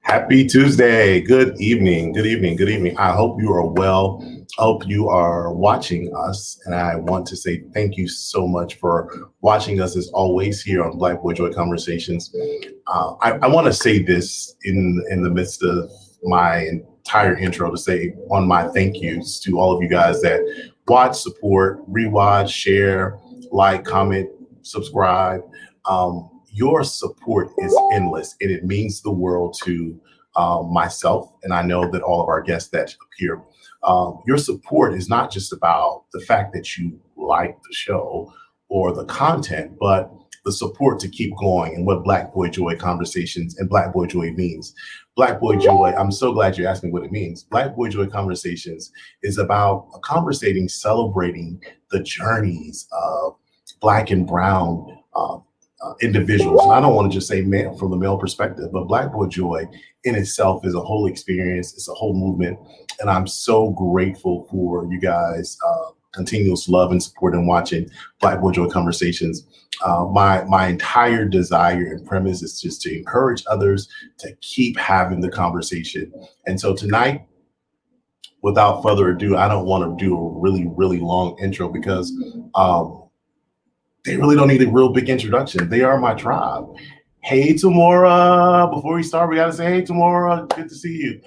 Happy Tuesday. Good evening. Good evening. Good evening. I hope you are well. I hope you are watching us. And I want to say thank you so much for watching us as always here on Black Boy Joy Conversations. I want to say this in the midst of my entire intro to say on my thank yous to all of you guys that watch, support, rewatch, share, like, comment, subscribe. Your support is endless and it means the world to myself. And I know that all of our guests that appear, your support is not just about the fact that you like the show or the content, but the support to keep going and what Black Boy Joy Conversations and Black Boy Joy means. Black Boy Joy, I'm so glad you asked me what it means. Black Boy Joy Conversations is about conversating, celebrating the journeys of Black and Brown individuals. And I don't want to just say male from the male perspective, but Black Boy Joy in itself is a whole experience. It's a whole movement. And I'm so grateful for you guys' continuous love and support and watching Black Boy Joy Conversations. My entire desire and premise is just to encourage others to keep having the conversation. And so tonight, without further ado, I don't want to do a really, really long intro because they really don't need a real big introduction. They are my tribe. Hey, Tamora. Before we start, we got to say, hey, Tamora, good to see you.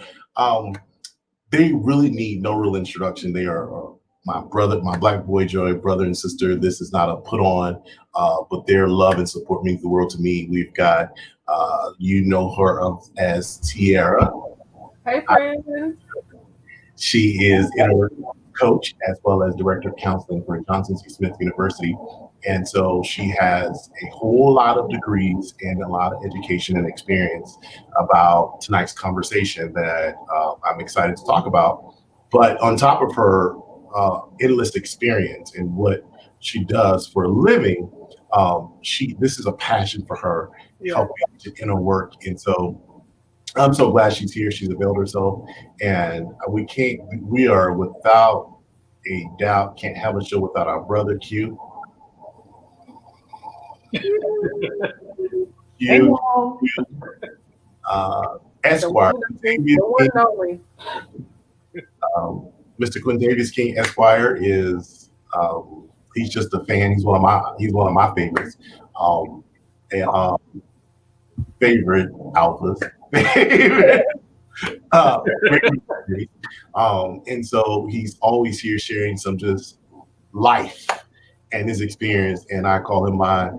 They really need no real introduction. They are my brother, my Black Boy Joy brother and sister. This is not a put on, but their love and support means the world to me. We've got, you know her as Tiara. Hey, friends. She is a coach as well as director of counseling for Johnson C. Smith University. And so she has a whole lot of degrees and a lot of education and experience about tonight's conversation that I'm excited to talk about. But on top of her endless experience and what she does for a living, this is a passion for her, helping to inner work. And so I'm so glad she's here. She's availed herself, and we are without a doubt can't have a show without our brother Q. Q, Esquire, Mr. Quintavious King Esquire is he's just a fan. He's one of my favorites. And favorite alphas. And so he's always here sharing some just life and his experience, and I call him my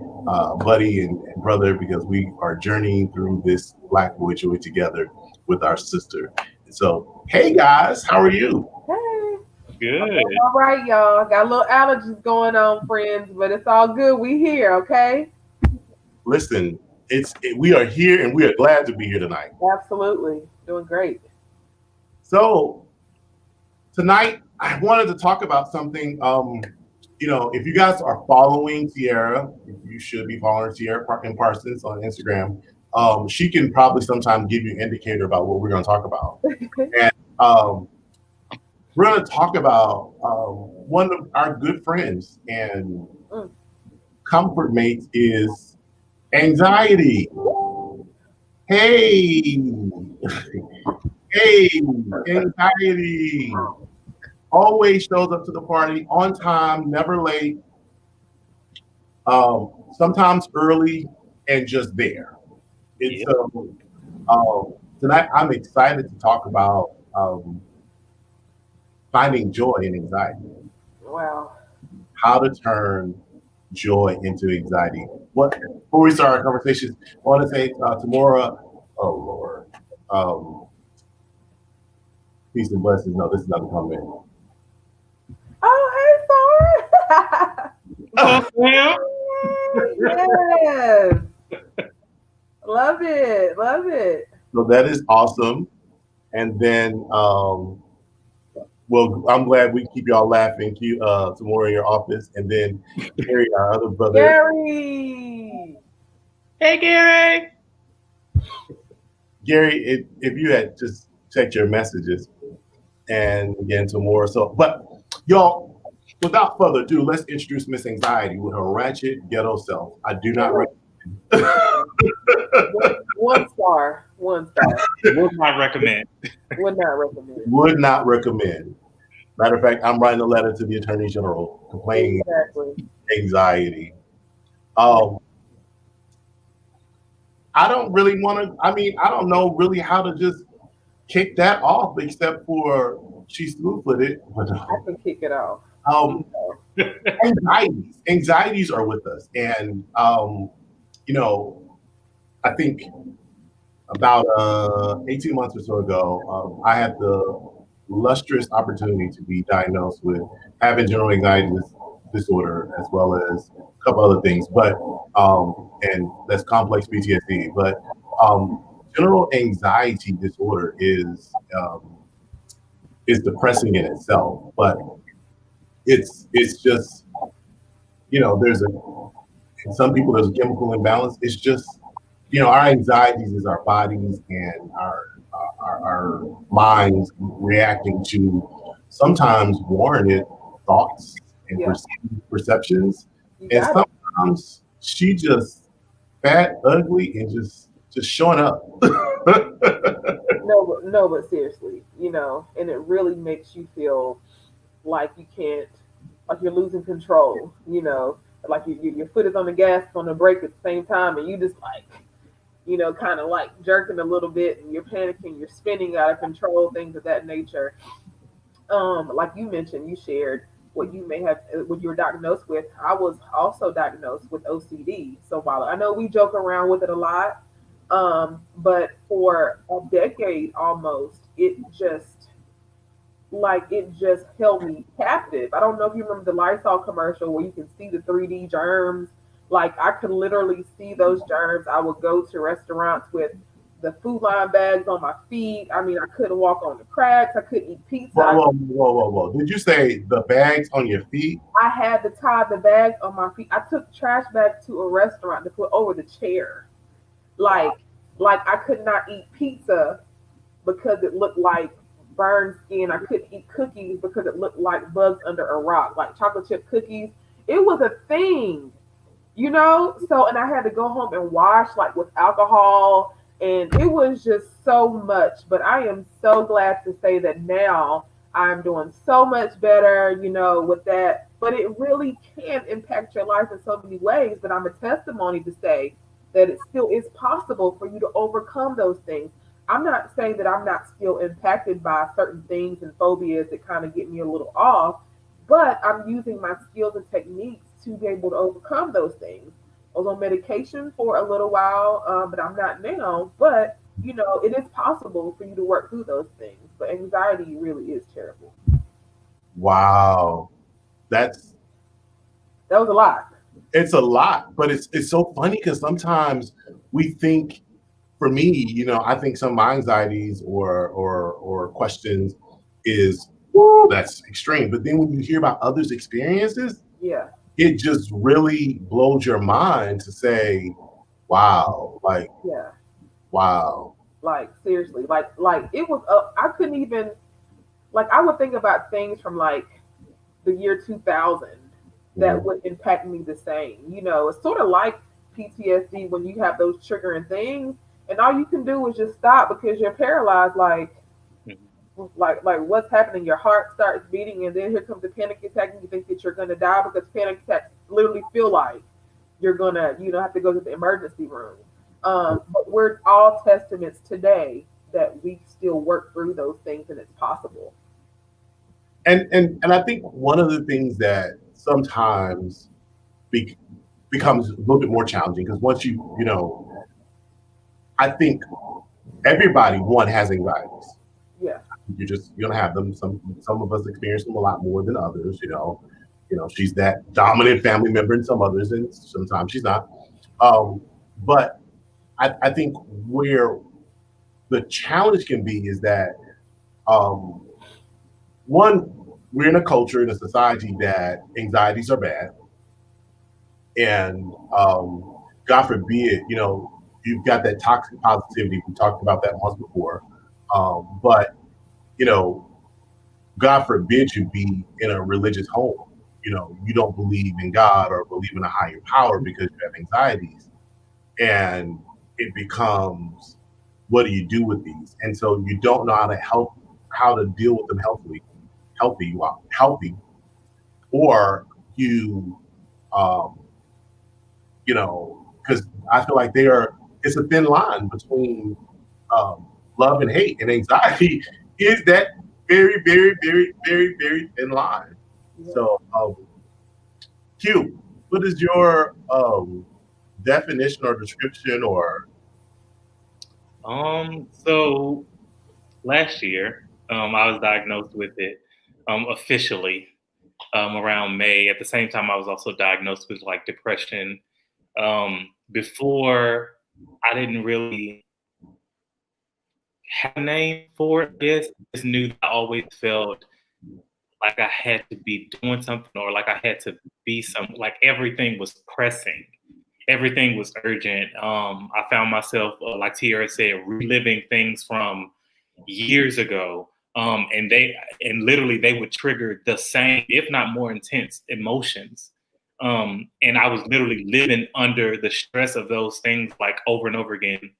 buddy and brother because we are journeying through this Black Boy Joy together with our sister. And so, hey guys, how are you? Hey. Good. All right, y'all. Got a little allergies going on, friends, but it's all good. We here, okay? Listen, we are here and we are glad to be here tonight. Absolutely. Doing great. So tonight I wanted to talk about something. If you guys are following Tiara, you should be following Tiara Parsons on Instagram. She can probably sometimes give you an indicator about what we're going to talk about. And we're going to talk about one of our good friends and comfort mates is anxiety. Hey, hey, anxiety. Always shows up to the party on time, never late, sometimes early, and just there. Tonight I'm excited to talk about finding joy in anxiety. Wow. How to turn joy into anxiety. Before we start our conversations, I want to say Tamora, oh Lord, peace and blessings. No, this is not the comment. Oh, hey, Sarah. Yes. Love it. Love it. So that is awesome. And then, well, I'm glad we keep y'all laughing. Tomorrow in your office. And then Gary, our other brother. Gary. Hey, Gary. Gary, if you had just checked your messages and again tomorrow. So, but y'all, without further ado, let's introduce Miss Anxiety with her ratchet ghetto self. I do not recommend One star. One star. Would not recommend. Would not recommend. Would not recommend. Matter of fact, I'm writing a letter to the Attorney General complaining Exactly. anxiety. Um, I don't really want to. I mean, I don't know really how to just kick that off, except for she's smooth-footed. I can kick it off. Um, anxieties are with us, and I think about 18 months or so ago, I had the lustrous opportunity to be diagnosed with having general anxiety disorder, as well as a couple other things, but and that's complex PTSD. But general anxiety disorder is depressing in itself, but it's just there's in some people there's a chemical imbalance. It's just our anxieties is our bodies and our minds reacting to sometimes warranted thoughts and perceptions, and sometimes she just fat, ugly, and just showing up. No, but seriously, and it really makes you feel like you can't, like you're losing control. Like your foot is on the gas, on the brake at the same time, and you just like, kind of like jerking a little bit, and you're panicking, you're spinning out of control, things of that nature. Like you mentioned, you shared what you may have, what you were diagnosed with. I was also diagnosed with OCD. So while I know we joke around with it a lot, but for a decade almost, it just held me captive. I don't know if you remember the Lysol commercial where you can see the 3D germs. Like I could literally see those germs. I would go to restaurants with the Food Line bags on my feet. I mean, I couldn't walk on the cracks. I couldn't eat pizza. Whoa. Did you say the bags on your feet? I had to tie the bags on my feet. I took trash bags to a restaurant to put over the chair. Like I could not eat pizza because it looked like burned skin. I couldn't eat cookies because it looked like bugs under a rock, like chocolate chip cookies. It was a thing, So, and I had to go home and wash like with alcohol, and it was just so much. But I am so glad to say that now I'm doing so much better, with that. But it really can impact your life in so many ways. But I'm a testimony to say that it still is possible for you to overcome those things. I'm not saying that I'm not still impacted by certain things and phobias that kind of get me a little off, but I'm using my skills and techniques to be able to overcome those things. I was on medication for a little while, but I'm not now. But, it is possible for you to work through those things. But anxiety really is terrible. Wow. That was a lot. It's a lot, but it's so funny because sometimes we think, for me, I think some of my anxieties or questions is that's extreme. But then when you hear about others' experiences, it just really blows your mind to say, wow, wow. Like seriously, like it was. I couldn't even, like, I would think about things from like the year 2000 that would impact me the same. It's sort of like PTSD when you have those triggering things. And all you can do is just stop because you're paralyzed. Like what's happening? Your heart starts beating, and then here comes the panic attack, and you think that you're gonna die because panic attacks literally feel like you're gonna, have to go to the emergency room. But we're all testaments today that we still work through those things, and it's possible. And I think one of the things that sometimes becomes a little bit more challenging because once I think everybody has anxieties. Yeah. You're gonna have them. Some of us experience them a lot more than others. She's that dominant family member, and some others, and sometimes she's not. But I think where the challenge can be is that one, we're in a culture, in a society that anxieties are bad, and God forbid, you've got that toxic positivity. We talked about that once before. But, God forbid you be in a religious home. You don't believe in God or believe in a higher power because you have anxieties. and it becomes, what do you do with these? And so you don't know how to deal with them healthy, or you, um, because I feel like it's a thin line between love and hate, and anxiety is that very, very, very, very, very thin line. Yeah. So, Q, what is your definition or description or? So last year, I was diagnosed with it officially around May. At the same time, I was also diagnosed with like depression. Before, I didn't really have a name for it. I guess I just knew that I always felt like I had to be doing something, or like I had to be like everything was pressing. Everything was urgent. I found myself, like Tiara said, reliving things from years ago. And literally they would trigger the same, if not more intense emotions. And I was literally living under the stress of those things like over and over again.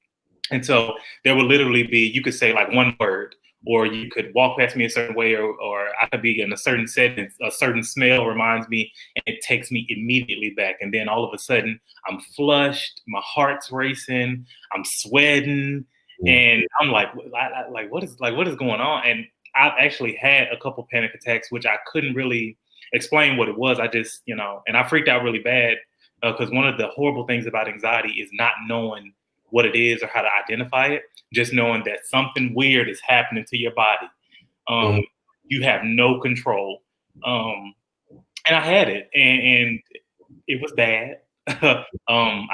And so there would literally be, you could say like one word, or you could walk past me a certain way, or I could be in a certain setting, a certain smell reminds me, and it takes me immediately back. And then all of a sudden, I'm flushed, my heart's racing, I'm sweating, and I'm like, what is going on? And I've actually had a couple panic attacks, which I couldn't really explain what it was. I just, and I freaked out really bad because one of the horrible things about anxiety is not knowing what it is or how to identify it, just knowing that something weird is happening to your body. Mhm. You have no control. And I had it, and it was bad. I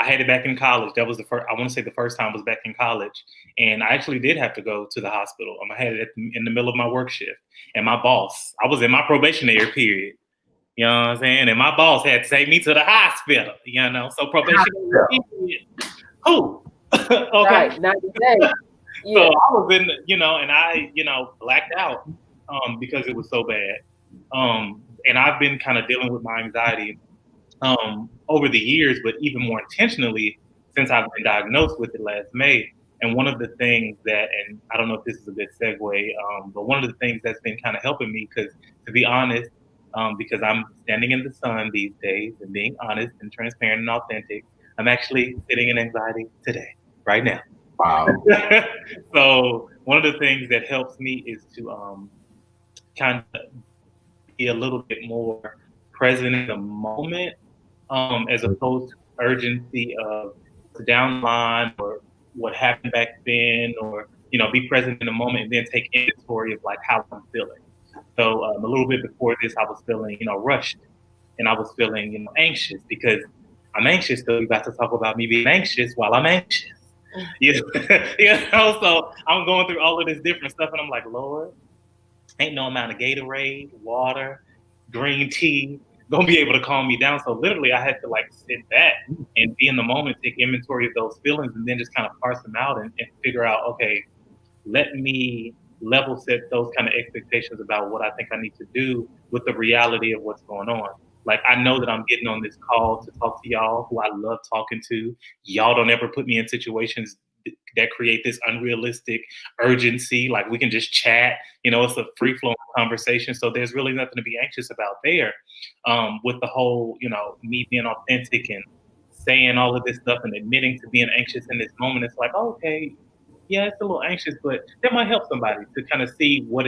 had it back in college. That was I want to say the first time was back in college. And I actually did have to go to the hospital. I had it in the middle of my work shift. And my boss, I was in my probationary period. You know what I'm saying? And my boss had to take me to the hospital, So probationary period. Who? Okay. Right, 90 days. Yeah. So I was in, and I, blacked out because it was so bad. And I've been kind of dealing with my anxiety over the years, but even more intentionally since I've been diagnosed with it last May. And one of the things that, and I don't know if this is a good segue, but one of the things that's been kind of helping me, because to be honest, because I'm standing in the sun these days and being honest and transparent and authentic, I'm actually sitting in anxiety today, right now. Wow. So one of the things that helps me is to kind of be a little bit more present in the moment, as opposed to urgency of down the line or what happened back then, or be present in the moment and then take inventory of like how I'm feeling. So a little bit before this, I was feeling rushed, and I was feeling anxious because I'm anxious. So we about to talk about me being anxious while I'm anxious. So I'm going through all of this different stuff, and I'm like, Lord, ain't no amount of Gatorade, water, green tea gonna be able to calm me down. So literally, I had to like sit back and be in the moment, take inventory of those feelings, and then just kind of parse them out and figure out, okay, let me level set those kind of expectations about what I think I need to do with the reality of what's going on. Like, I know that I'm getting on this call to talk to y'all who I love talking to. Y'all don't ever put me in situations that create this unrealistic urgency. Like, we can just chat, it's a free flowing conversation. So there's really nothing to be anxious about there. With the whole, me being authentic and saying all of this stuff and admitting to being anxious in this moment, it's like, oh, okay, yeah, it's a little anxious, but that might help somebody to kind of see what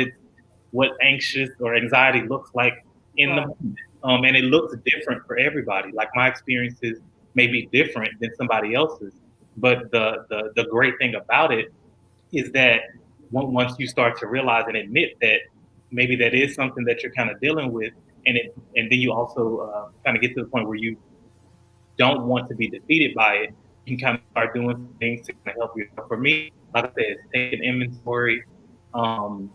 anxious or anxiety looks like in the moment. And it looks different for everybody. Like, my experiences may be different than somebody else's, but the great thing about it is that once you start to realize and admit that maybe that is something that you're kind of dealing with, and then you also kind of get to the point where you don't want to be defeated by it, you can kind of start doing things to kind of help you. For me, like I said, it's taking inventory, um,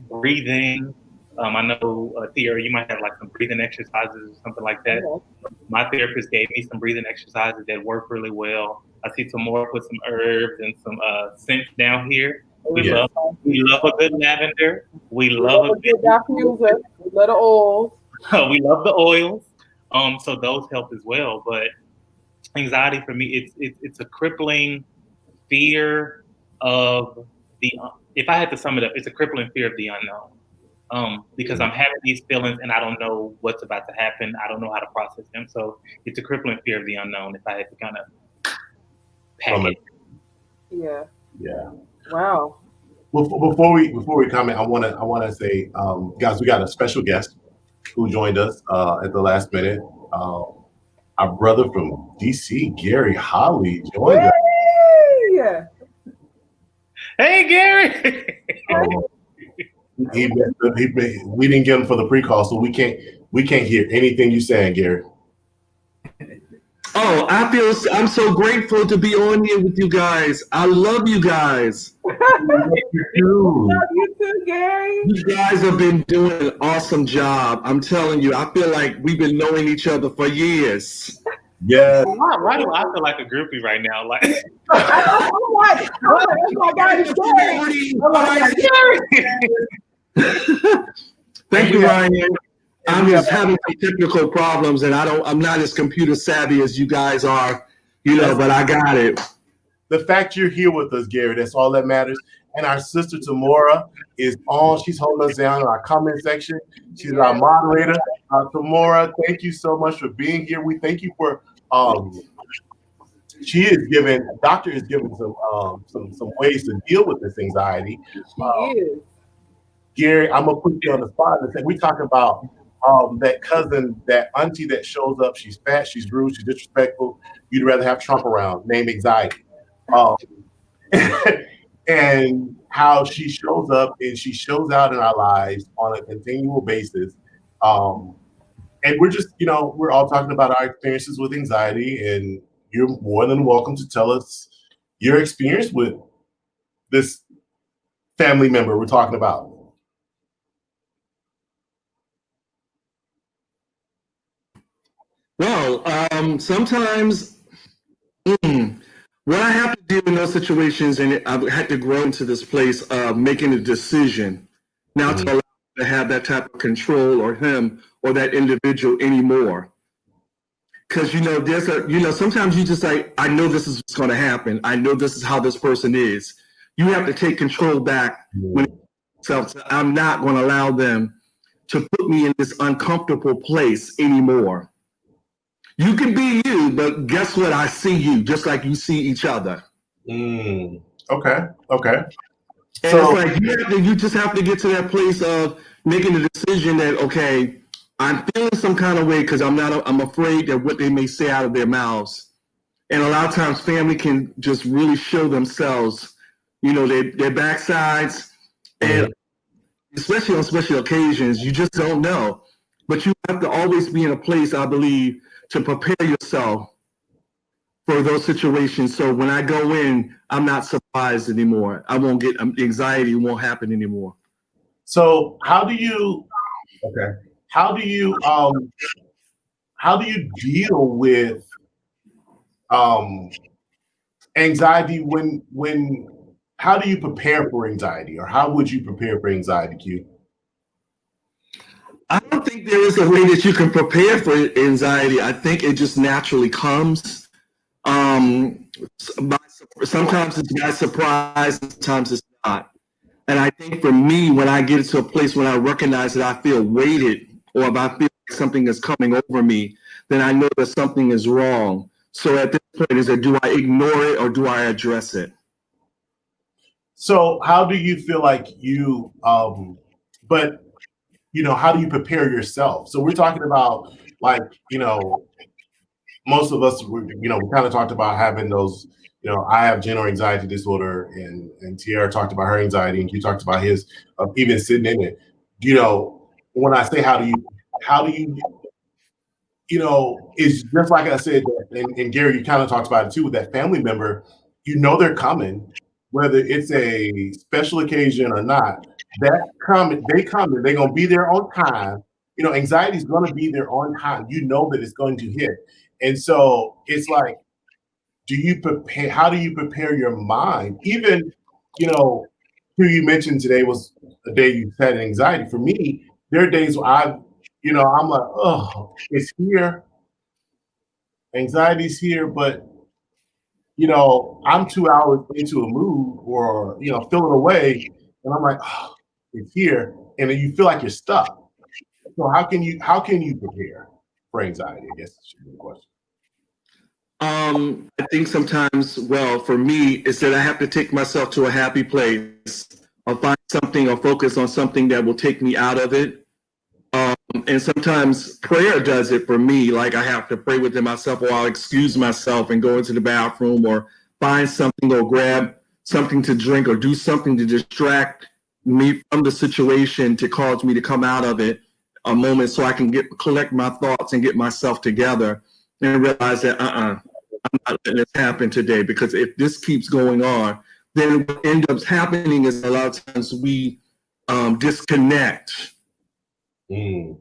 breathing. I know, Thea, you might have like some breathing exercises or something like that. Okay. My therapist gave me some breathing exercises that work really well. I see Tamora put some herbs and some scents down here. We love a good lavender. We love a good diffuser. We love the oils. we love the oils. So those help as well. But Anxiety for me, it's a crippling fear of the. If I had to sum it up, it's a crippling fear of the unknown. Because I'm having these feelings and I don't know what's about to happen. I don't know how to process them. So it's a crippling fear of the unknown. If I had to kind of pack it. Yeah. Yeah. Wow. Well, before we comment, I wanna say, guys, we got a special guest who joined us at the last minute. Our brother from DC, Gary Holly, joined us. Yeah. Hey, Gary. We didn't get him for the pre-call, so we can't hear anything you saying, Gary. Oh, I'm so grateful to be on here with you guys. I love you guys. Love you too, Gary. You guys have been doing an awesome job. I'm telling you, I feel like we've been knowing each other for years. Yeah. Why do I feel like a groupie right now? Like, I'm like, oh my God, it's Gary. I'm like, Gary. Thank you, Ryan. I'm just having some technical problems, and I'm not as computer savvy as you guys are, but I got it. The fact you're here with us, Gary, that's all that matters. And our sister Tamora is on. She's holding us down in our comment section. She's our moderator. Tamora, thank you so much for being here. We thank you for doctor is giving some ways to deal with this anxiety. She is. Gary, I'm gonna put you on the spot and say we talk about that cousin, that auntie that shows up. She's fat, she's rude, she's disrespectful. You'd rather have Trump around, named anxiety. And how she shows up and she shows out in our lives on a continual basis. And we're just, we're all talking about our experiences with anxiety, and you're more than welcome to tell us your experience with this family member we're talking about. Well, sometimes what I have to do in those situations, and I've had to grow into this place of making a decision, now to allow to have that type of control or him or that individual anymore. Because sometimes you just like, I know this is what's going to happen. I know this is how this person is. You have to take control back when I'm not going to allow them to put me in this uncomfortable place anymore. You can be you, but guess what? I see you just like you see each other. Okay. And so it's like you just have to get to that place of making the decision that, okay, I'm feeling some kind of way because I'm afraid that what they may say out of their mouths. And a lot of times family can just really show themselves, their backsides. And especially on special occasions, you just don't know. But you have to always be in a place, I believe, to prepare yourself for those situations. So when I go in, I'm not surprised anymore. I won't get anxiety, won't happen anymore. So how do you deal with anxiety how do you prepare for anxiety, or how would you prepare for anxiety, Q? I don't think there is a way that you can prepare for anxiety. I think it just naturally comes. Sometimes it's by surprise, sometimes it's not. And I think for me, when I get to a place when I recognize that I feel weighted, or if I feel like something is coming over me, then I know that something is wrong. So at this point, is it, do I ignore it or do I address it? So how do you feel like you, how do you prepare yourself? So we're talking about most of us, we kind of talked about having those, I have general anxiety disorder, and Tierra talked about her anxiety, and you talked about his, even sitting in it. When I say how do you, it's just like I said, and Gary, you kind of talked about it too, with that family member, they're coming, whether it's a special occasion or not, they come and they're going to be there on time. Anxiety is going to be there on time. That it's going to hit. And so it's like, how do you prepare your mind? Even, who you mentioned today was a day you had anxiety. For me, there are days where I'm like, oh, it's here. Anxiety's here, but you know, I'm 2 hours into a mood or, you know, feeling away, and I'm like, oh, it's here. And then you feel like you're stuck. So how can you prepare for anxiety? I guess should be the question. I think sometimes, well, for me, it's that I have to take myself to a happy place or find something or focus on something that will take me out of it. And sometimes prayer does it for me. Like I have to pray within myself, or I'll excuse myself and go into the bathroom, or find something, or grab something to drink, or do something to distract me from the situation to cause me to come out of it a moment, so I can collect my thoughts and get myself together and realize that I'm not letting this happen today, because if this keeps going on, then what ends up happening is a lot of times we disconnect. Mm.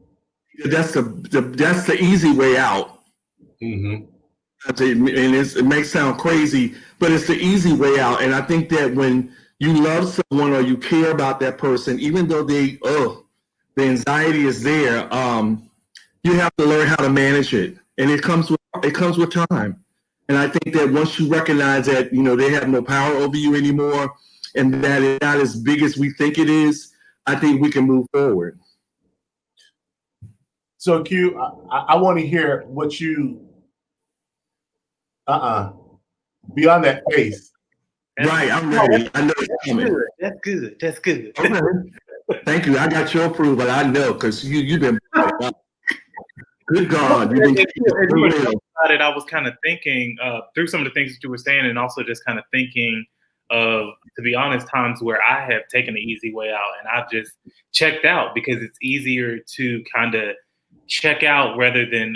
That's the easy way out. Mm-hmm. And it may sound crazy, but it's the easy way out. And I think that when you love someone or you care about that person, even though the anxiety is there, you have to learn how to manage it, and it comes with time. And I think that once you recognize that they have no power over you anymore, and that it's not as big as we think it is, I think we can move forward. So Q, I want to hear what you beyond that face. Right, I'm ready. I know it's coming. Good. That's good. That's good. Okay. Thank you. I got your approval. I know, because you've been good God. You've been about it, I was kind of thinking through some of the things that you were saying, and also just kind of thinking of, to be honest, times where I have taken the easy way out and I've just checked out, because it's easier to kind of check out rather than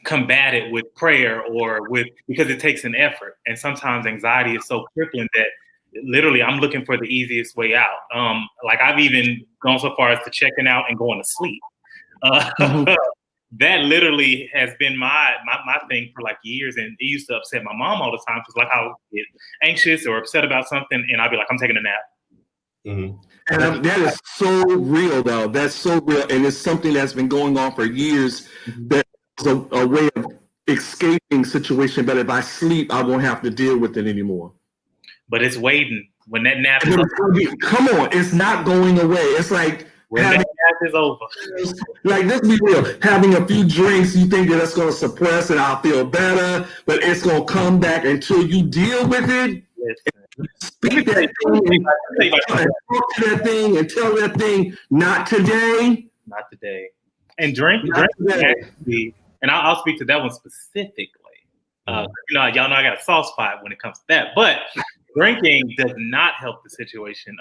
combat it with prayer because it takes an effort. And sometimes anxiety is so crippling that literally I'm looking for the easiest way out. Like I've even gone so far as to checking out and going to sleep. That literally has been my thing for like years, and it used to upset my mom all the time, because like I would get anxious or upset about something, and I'd be like, I'm taking a nap. Mm-hmm. And that is so real, though. That's so real, and it's something that's been going on for years. That's a way of escaping situation. But if I sleep, I won't have to deal with it anymore. But it's waiting when that nap is over. Come on, it's not going away. It's like when that nap is over. Like, let's be real. Having a few drinks, you think that that's going to suppress it, I'll feel better, but it's going to come back until you deal with it. Speak that thing, talk to that thing, and tell that thing, not today. Not today. And drink actually, and I'll speak to that one specifically. Y'all know I got a soft spot when it comes to that, but drinking does not help the situation.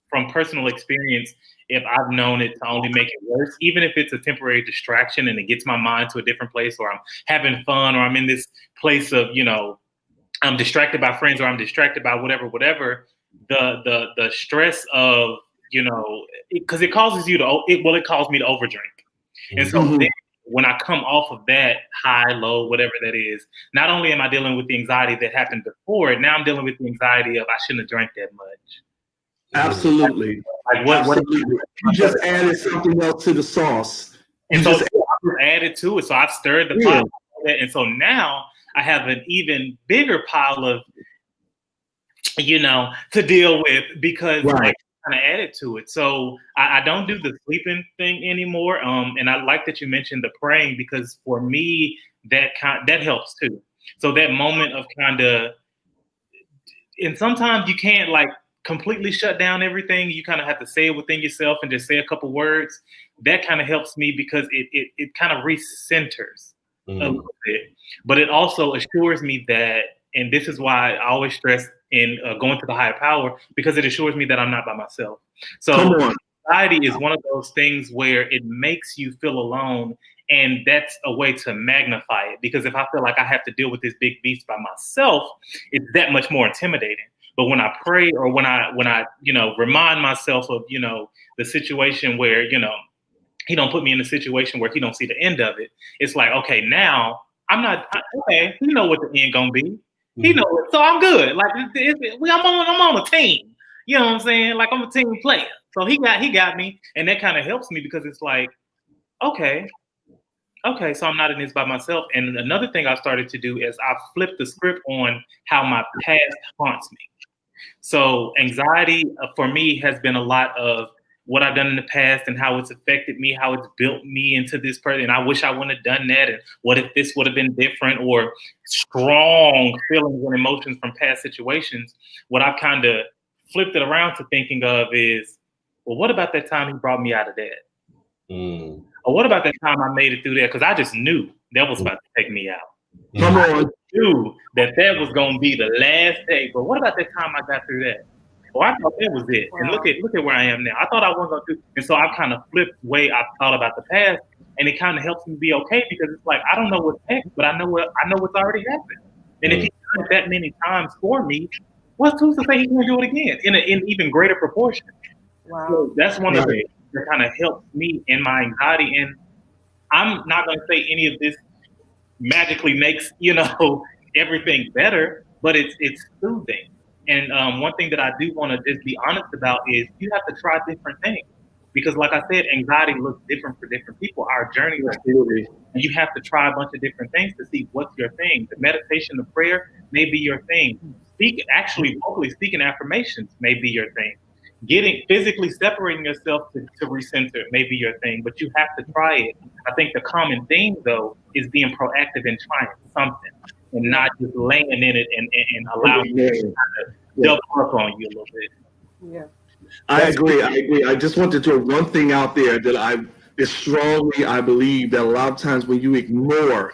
From personal experience, if I've known it to only make it worse, even if it's a temporary distraction and it gets my mind to a different place, or I'm having fun, or I'm in this place of, I'm distracted by friends, or I'm distracted by whatever, the stress of, because it causes you to, it caused me to overdrink. And so then when I come off of that high, low, whatever that is, not only am I dealing with the anxiety that happened before it, now I'm dealing with the anxiety of I shouldn't have drank that much. Absolutely. Like what you just added something else to the sauce. And so I added to it. So I've stirred the pot. And so now I have an even bigger pile of, to deal with, because I kind of added to it. So I don't do the sleeping thing anymore. And I like that you mentioned the praying, because for me, that helps too. So that moment of kind of, and sometimes you can't completely shut down everything. You kind of have to say it within yourself and just say a couple words. That kind of helps me, because it kind of recenters a little bit. But it also assures me that, and this is why I always stress in going to the higher power, because it assures me that I'm not by myself. So anxiety is one of those things where it makes you feel alone, and that's a way to magnify it. Because if I feel like I have to deal with this big beast by myself, it's that much more intimidating. But when I pray, or when I remind myself of, the situation where, he don't put me in a situation where he don't see the end of it. It's like, okay, now I'm not, okay, he know what the end gonna be. He know it, so I'm good. Like I'm on a team. You know what I'm saying? Like I'm a team player. So he got me, and that kind of helps me, because it's like, okay, Okay, so I'm not in this by myself. And another thing I started to do is I flipped the script on how my past haunts me. So anxiety for me has been a lot of what I've done in the past and how it's affected me, how it's built me into this person. And I wish I wouldn't have done that. And what if this would have been different? Or strong feelings and emotions from past situations. What I've kind of flipped it around to thinking of is, well, what about that time he brought me out of that? Mm. Or what about that time I made it through there? Because I just knew that was about to take me out. Come on. Knew that was going to be the last day. But what about that time I got through that? Oh, I thought that was it. Wow. And look at where I am now. I thought I wasn't going to do. And so I kind of flipped the way I thought about the past, and it kind of helps me be okay because it's like I don't know what's next, but I know what's already happened. And if he's done it that many times for me, what's who's to say he can't do it again in even greater proportion? Wow. So that's one of the things that kind of helps me in my anxiety. And I'm not going to say any of this magically makes everything better, but it's soothing. And one thing that I do want to just be honest about is you have to try different things because, like I said, anxiety looks different for different people. Our journey is different, and you have to try a bunch of different things to see what's your thing. The meditation, the prayer may be your thing. Vocally speaking affirmations may be your thing. Getting physically separating yourself to recenter may be your thing, but you have to try it. I think the common theme though is being proactive and trying something and not just laying in it and allowing it to kind of double up on you a little bit. Yeah. I agree. I just want to throw one thing out there that I believe that a lot of times when you ignore,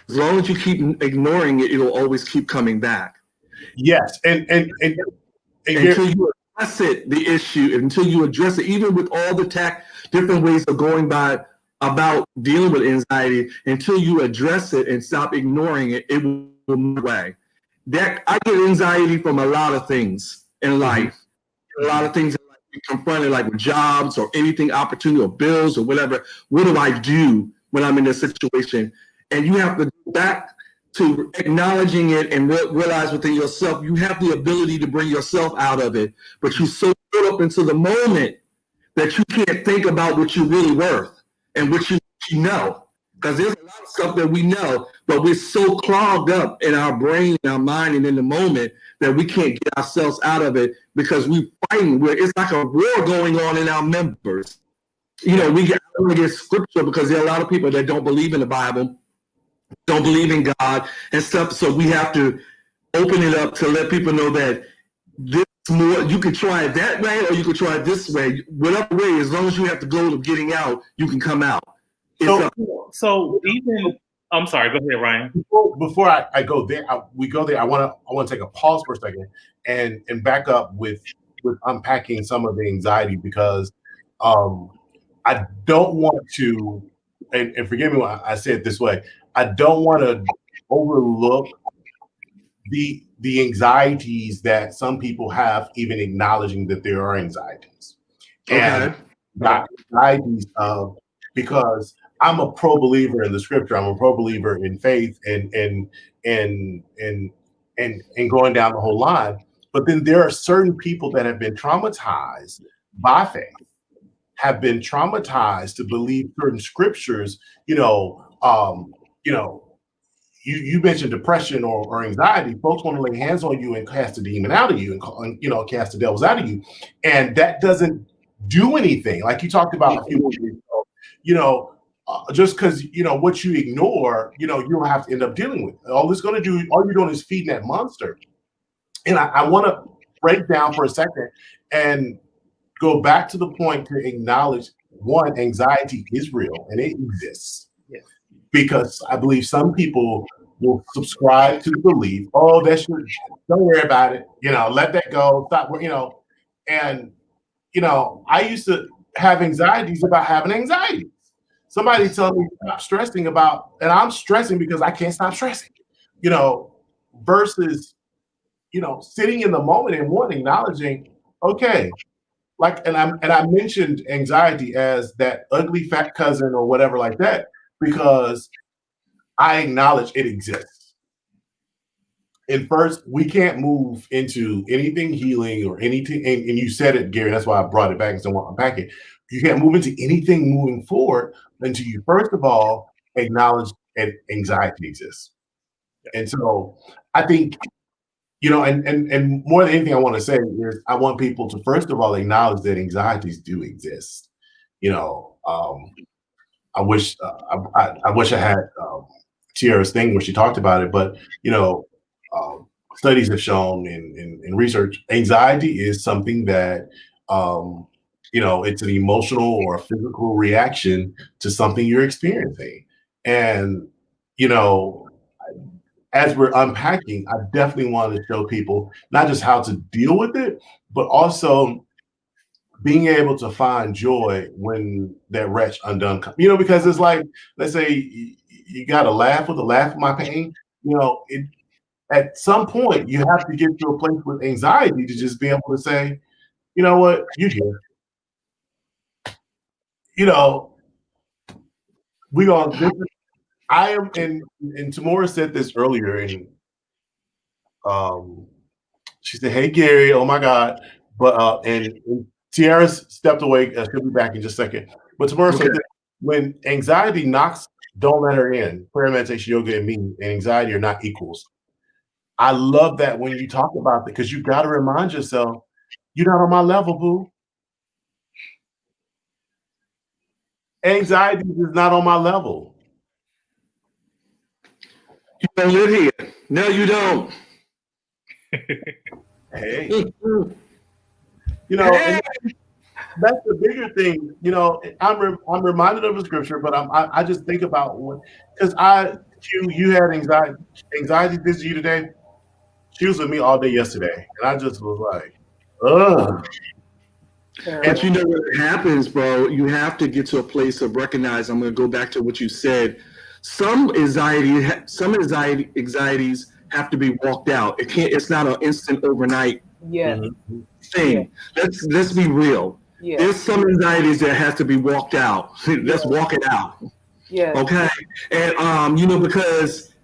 as long as you keep ignoring it, it'll always keep coming back. Yes, and until you address it, the issue, until you address it, even with all the different ways of going about dealing with anxiety, until you address it and stop ignoring it, it will move away. That I get anxiety from a lot of things in life. A lot of things that we confronted, like with jobs or anything, opportunity or bills or whatever. What do I do when I'm in this situation? And you have to go back to acknowledging it and realize within yourself, you have the ability to bring yourself out of it, but you're so caught up into the moment that you can't think about what you're really worth and what you know. Because there's a lot of stuff that we know, but we're so clogged up in our brain, in our mind, and in the moment that we can't get ourselves out of it because we're fighting. It's like a war going on in our members. We get scripture because there are a lot of people that don't believe in the Bible, don't believe in God and stuff. So we have to open it up to let people know that this more, you can try it that way or you can try it this way. Whatever way, as long as you have the goal of getting out, you can come out. So even, I'm sorry, go ahead, Ryan. Before I go there, we go there. I want to take a pause for a second and back up with unpacking some of the anxiety because I don't want to, and forgive me when I say it this way, I don't want to overlook the anxieties that some people have, even acknowledging that there are anxieties. And not anxieties of, because I'm a pro believer in the scripture, I'm a pro believer in faith and going down the whole line. But then there are certain people that have been traumatized by faith, have been traumatized to believe certain scriptures. You mentioned depression or anxiety. Folks want to lay hands on you and cast a demon out of you and cast the devils out of you. And that doesn't do anything. Like you talked about a few minutes ago, just because, what you ignore, you don't have to end up dealing with. All you're doing is feeding that monster. And I want to break down for a second and go back to the point to acknowledge, one, anxiety is real and it exists. Yes. Because I believe some people will subscribe to the belief, don't worry about it, let that go, stop, and, I used to have anxieties about having anxiety. Somebody tell me stop stressing about, and I'm stressing because I can't stop stressing, versus, sitting in the moment and one, acknowledging, okay, and I mentioned anxiety as that ugly fat cousin or whatever like that, because I acknowledge it exists. and first, we can't move into anything healing or anything. And you said it, Gary. That's why I brought it back and so I want to unpack it. You can't move into anything moving forward until you, first of all, acknowledge that anxiety exists. And so I think, and more than anything, I want to say is I want people to, first of all, acknowledge that anxieties do exist. You know, I wish I wish I had Tiara's thing where she talked about it, but studies have shown in research, anxiety is something that it's an emotional or a physical reaction to something you're experiencing, and as we're unpacking, I definitely wanted to show people not just how to deal with it, but also being able to find joy when that wretch undone comes. Because it's like, let's say you got to laugh with a laugh at my pain. At some point, you have to get to a place with anxiety to just be able to say, you know what, you're here. We gonna. I am, and Tamora said this earlier, and she said, "Hey Gary, oh my God," but and Tiara stepped away. She'll be back in just a second. But Tamora said that when anxiety knocks, don't let her in. Prayer, meditation, yoga, and me, and anxiety are not equals. I love that when you talk about that, because you got to remind yourself, you're not on my level, boo. Anxiety is not on my level. You don't live here. No, you don't. Hey. And that's the bigger thing. I'm reminded of a scripture, but I just think about because you had anxiety this you today. She was with me all day yesterday, and I just was like, ugh. But you know what happens, bro? You have to get to a place of recognize. I'm going to go back to what you said. Some anxieties have to be walked out. It's not an instant overnight thing. Yeah. Let's be real. Yeah. There's some anxieties that has to be walked out. Let's walk it out. Yeah. Okay. And because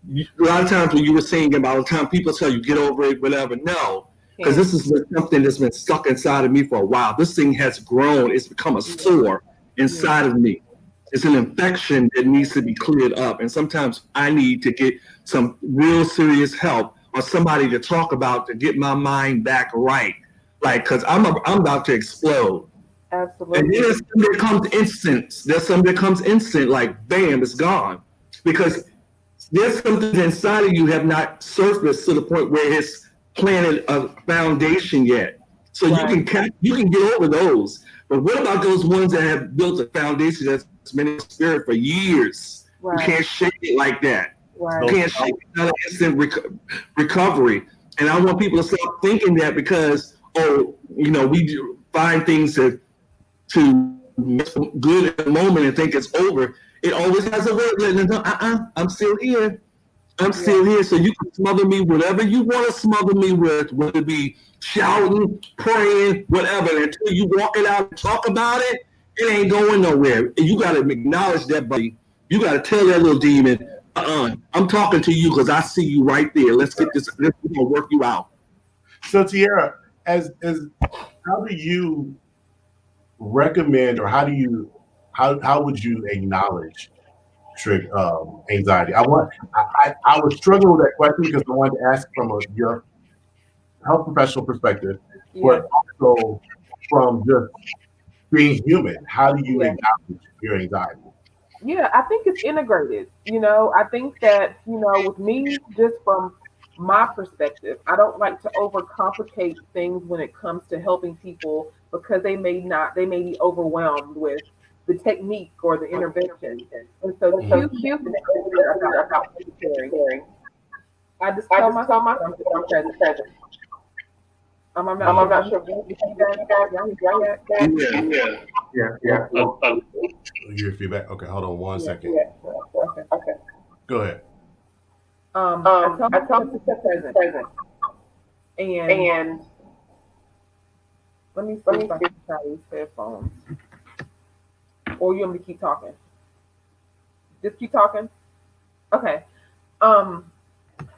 a lot of times when you were saying about the time people tell you get over it, whatever. No. Because this is something that's been stuck inside of me for a while. This thing has grown. It's become a sore inside of me. It's an infection that needs to be cleared up. And sometimes I need to get some real serious help or somebody to talk about to get my mind back right. Like, because I'm about to explode. Absolutely. And then there's some that comes instant. There's some that comes instant, like, bam, it's gone. Because there's something inside of you have not surfaced to the point where it's planted a foundation yet. So you can get over those. But what about those ones that have built a foundation that's been in spirit for years? Right. You can't shake it like that. Right. You can't shake it out of instant recovery. And I want people to stop thinking that because, we do find things to good at the moment and think it's over. It always has a way of letting them know, I'm still here. I'm still here, so you can smother me whatever you want to smother me with, whether it be shouting, praying, whatever. Until you walk it out and talk about it, it ain't going nowhere. And you got to acknowledge that, buddy. You got to tell that little demon, I'm talking to you because I see you right there. Let's get this. Let's work you out. So, Tiara, as how do you recommend, or how would you acknowledge anxiety? I was struggling with that question because I wanted to ask from your health professional perspective, but also from just being human. How do you acknowledge your anxiety? Yeah, I think it's integrated. I think that, with me, just from my perspective, I don't like to overcomplicate things when it comes to helping people because they may be overwhelmed with the technique or the intervention. And so the cute about caring. I just tell myself I'm present. I'm not sure. Yeah. Your feedback. Okay, hold on one second. Okay. Go ahead. I tell myself to stay present. And let me see if I can try these headphones. Or you want me to keep talking? Just keep talking? Okay.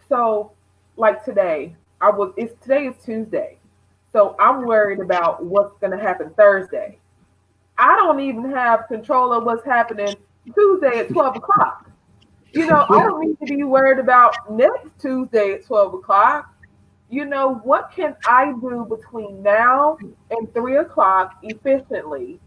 So like today, today is Tuesday. So I'm worried about what's gonna happen Thursday. I don't even have control of what's happening Tuesday at 12 o'clock. I don't need to be worried about next Tuesday at 12 o'clock. What can I do between now and 3 o'clock efficiently?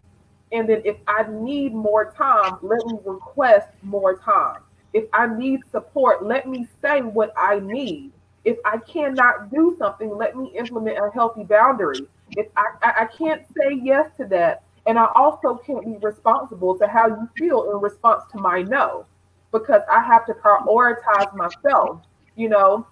And then if I need more time, let me request more time. If I need support, let me say what I need. If I cannot do something, let me implement a healthy boundary. If I can't say yes to that, and I also can't be responsible to how you feel in response to my no, because I have to prioritize myself. You know,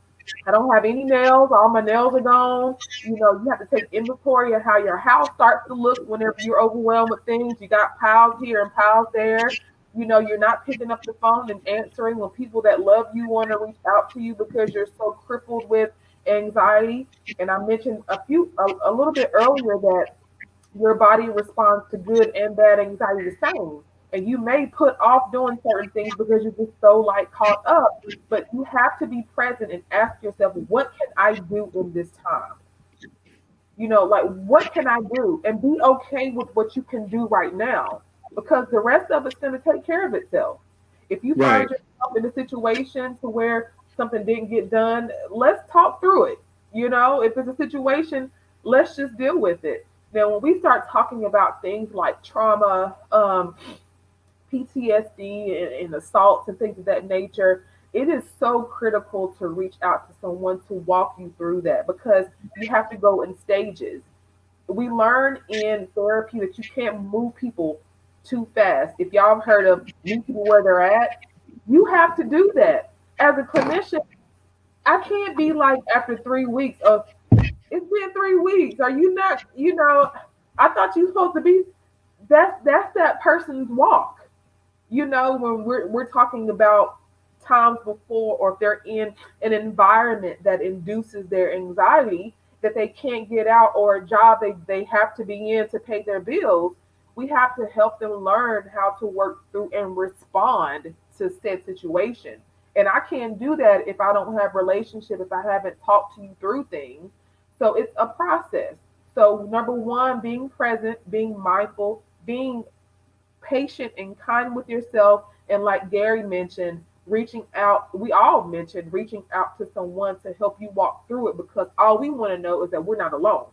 I don't have any nails. All my nails are gone. You have to take inventory of how your house starts to look whenever you're overwhelmed with things. You got piles here and piles there. You're not picking up the phone and answering when people that love you want to reach out to you because you're so crippled with anxiety. And I mentioned a little bit earlier that your body responds to good and bad anxiety the same. And you may put off doing certain things because you're just so like caught up, but you have to be present and ask yourself, what can I do in this time? Like what can I do? And be okay with what you can do right now. Because the rest of it's gonna take care of itself. If you Right. find yourself in a situation to where something didn't get done, let's talk through it. If it's a situation, let's just deal with it. Now, when we start talking about things like trauma, PTSD, and assaults and things of that nature, it is so critical to reach out to someone to walk you through that because you have to go in stages. We learn in therapy that you can't move people too fast. If y'all have heard of meet people where they're at, you have to do that. As a clinician, I can't be like after 3 weeks of it's been 3 weeks. Are you not, I thought you supposed to be that's that person's walk. When we're talking about times before, or if they're in an environment that induces their anxiety that they can't get out, or a job they have to be in to pay their bills, we have to help them learn how to work through and respond to said situation. And I can't do that if I don't have relationship, if I haven't talked to you through things. So it's a process. So number one, being present, being mindful, being patient and kind with yourself. And like Gary mentioned, reaching out, we all mentioned reaching out to someone to help you walk through it, because all we want to know is that we're not alone.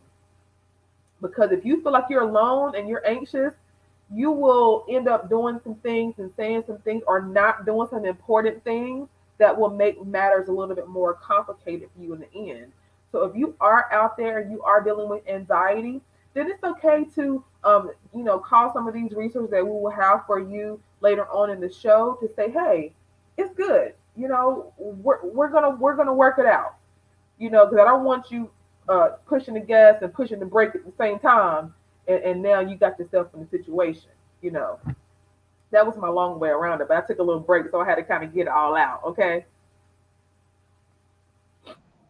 Because if you feel like you're alone and you're anxious, you will end up doing some things and saying some things, or not doing some important things that will make matters a little bit more complicated for you in the end. So if you are out there and you are dealing with anxiety, then it's okay to call some of these resources that we will have for you later on in the show to say, hey, it's good. We're gonna work it out. Because I don't want you pushing the gas and pushing the brake at the same time, and now you got yourself in a situation. You know, that was my long way around it, but I took a little break, so I had to kind of get it all out. Okay.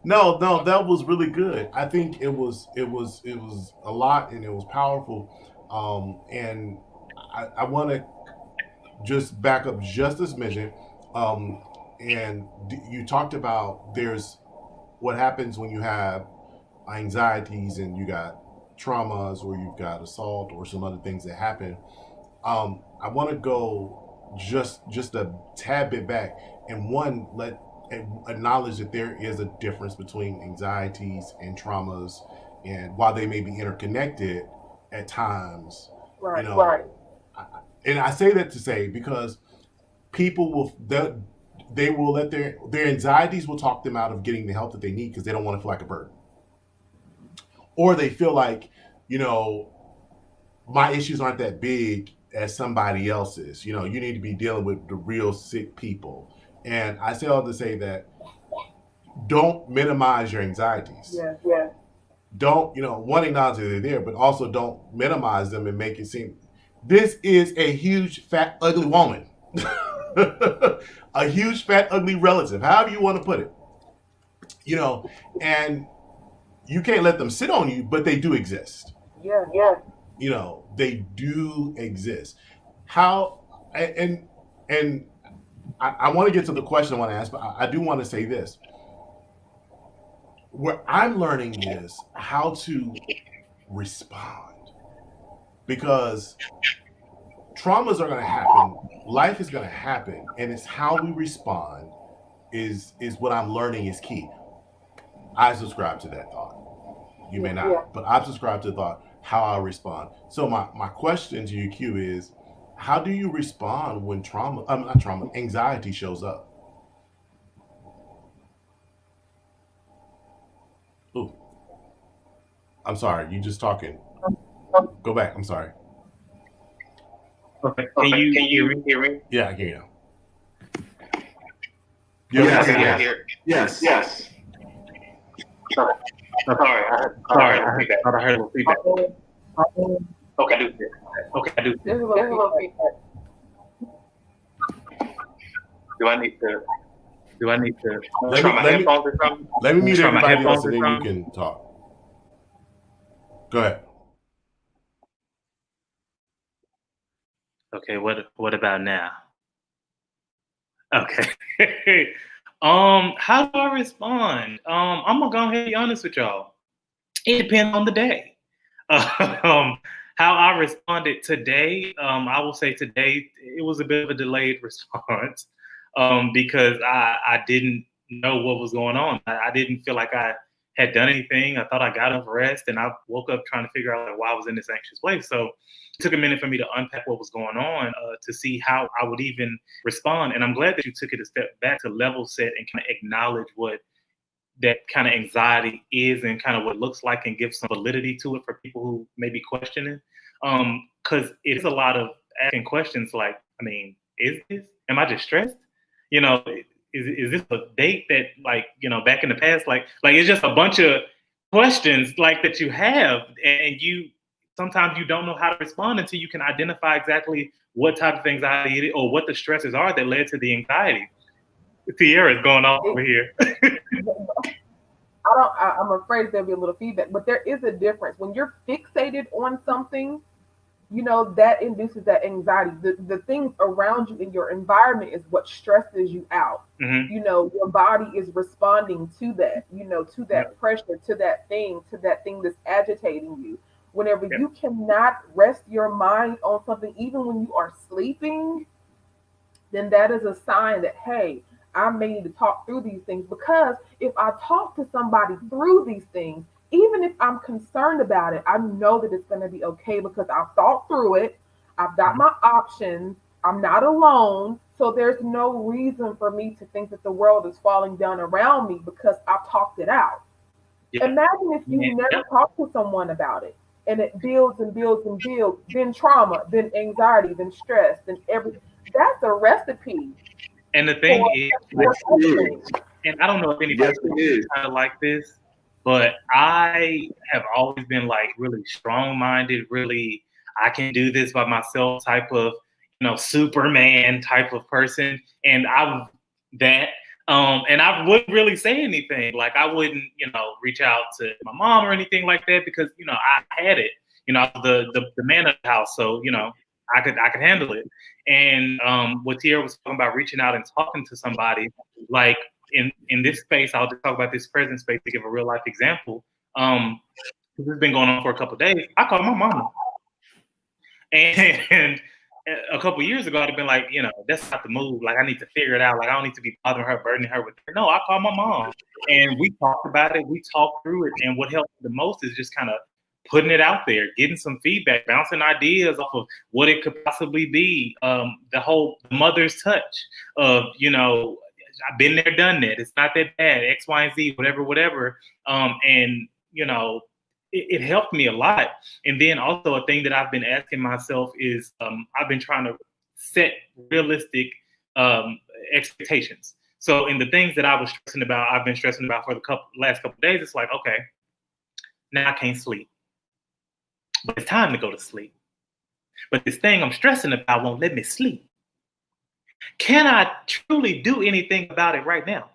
No, no, that was really good. I think it was a lot and it was powerful. And I want to just back up just this minute. Um, and you talked about there's what happens when you have anxieties and you got traumas or you've got assault or some other things that happen. I want to go just a tad bit back and one let acknowledge that there is a difference between anxieties and traumas, and while they may be interconnected at times, you Right. know, right. And I say that to say because people will they will let their anxieties will talk them out of getting the help that they need because they don't want to feel like a burden, or they feel like you know my issues aren't that big as somebody else's. You need to be dealing with the real sick people. And I say all to say that don't minimize your anxieties. Yeah. Yeah. Don't, one, acknowledge that they're there, but also don't minimize them and make it seem this is a huge, fat, ugly woman. A huge, fat, ugly relative, however you want to put it. And you can't let them sit on you, but they do exist. Yeah. Yeah. They do exist. How and I want to get to the question I want to ask, but I do want to say this. what I'm learning is how to respond, because traumas are going to happen, life is going to happen, and it's how we respond is what I'm learning is key. I subscribe to that thought. You may Yeah. not, but I've subscribed to the thought how I respond. So my question to you, Q, is how do you respond when not trauma, anxiety shows up? Ooh, I'm sorry, you just talking. Go back. I'm sorry. Okay. Can you hear me? Yeah, I can hear you. Yes. Okay, Yeah. Yes. Yes. Sorry. I thought I heard a little feedback. Okay, I do. Okay, I do. There's a little feedback. Do I need to Let try me- my let me- headphones or something? Let me mute Try my everybody headphones else, and or then you something? can talk. Go ahead. Okay, what about now? Okay. How do I respond? I'm gonna go ahead and be honest with y'all. It depends on the day. How I responded today, I will say today it was a bit of a delayed response because I didn't know what was going on. I didn't feel like I had done anything. I thought I got enough rest, and I woke up trying to figure out like, why I was in this anxious place. So it took a minute for me to unpack what was going on to see how I would even respond. And I'm glad that you took it a step back to level set and kind of acknowledge what that kind of anxiety is and kind of what it looks like, and give some validity to it for people who may be questioning. Because it is a lot of asking questions like, I mean, am I just stressed? You know, is this a date that, like, you know, back in the past, like it's just a bunch of questions like that you have, and you sometimes you don't know how to respond until you can identify exactly what type of anxiety it is or what the stresses are that led to the anxiety. Tierra's going on over here. I'm afraid there'll be a little feedback, but there is a difference when you're fixated on something. That induces that anxiety. The things around you in your environment is what stresses you out. Mhm. Your body is responding to that, to that Yep. pressure, to that thing that's agitating you. Whenever Yep. you cannot rest your mind on something, even when you are sleeping, then that is a sign that, hey, I may need to talk through these things. Because if I talk to somebody through these things, even if I'm concerned about it, I know that it's going to be okay because I've thought through it. I've got my options. I'm not alone. So there's no reason for me to think that the world is falling down around me because I've talked it out. Yeah. Imagine if you Yeah. never talk to someone about it and it builds and builds and builds, then trauma, then anxiety, then stress, then everything. That's a recipe And the thing for is, Yes, it is. and I don't know if anybody Yes, it is. kind of like this, but I have always been like really strong-minded, really I can do this by myself type of, Superman type of person. And I'm that. And I wouldn't really say anything. Like I wouldn't, reach out to my mom or anything like that because, I had it. I was the man of the house. So, I could handle it. And what Tierra was talking about, reaching out and talking to somebody, like in this space, I'll just talk about this present space to give a real life example. This has been going on for a couple of days. I called my mama, and a couple of years ago, I'd have been like, that's not the move. Like, I need to figure it out. Like, I don't need to be bothering her, burdening her with it. No, I called my mom, and we talked about it. We talked through it, and what helped the most is just kind of putting it out there, getting some feedback, bouncing ideas off of what it could possibly be. The whole mother's touch of, I've been there, done that. It's not that bad. X, Y, and Z, whatever. And it helped me a lot. And then also a thing that I've been asking myself is I've been trying to set realistic expectations. So in the things that I've been stressing about for the last couple of days. It's like, okay, now I can't sleep, but it's time to go to sleep. But this thing I'm stressing about won't let me sleep. Can I truly do anything about it right now?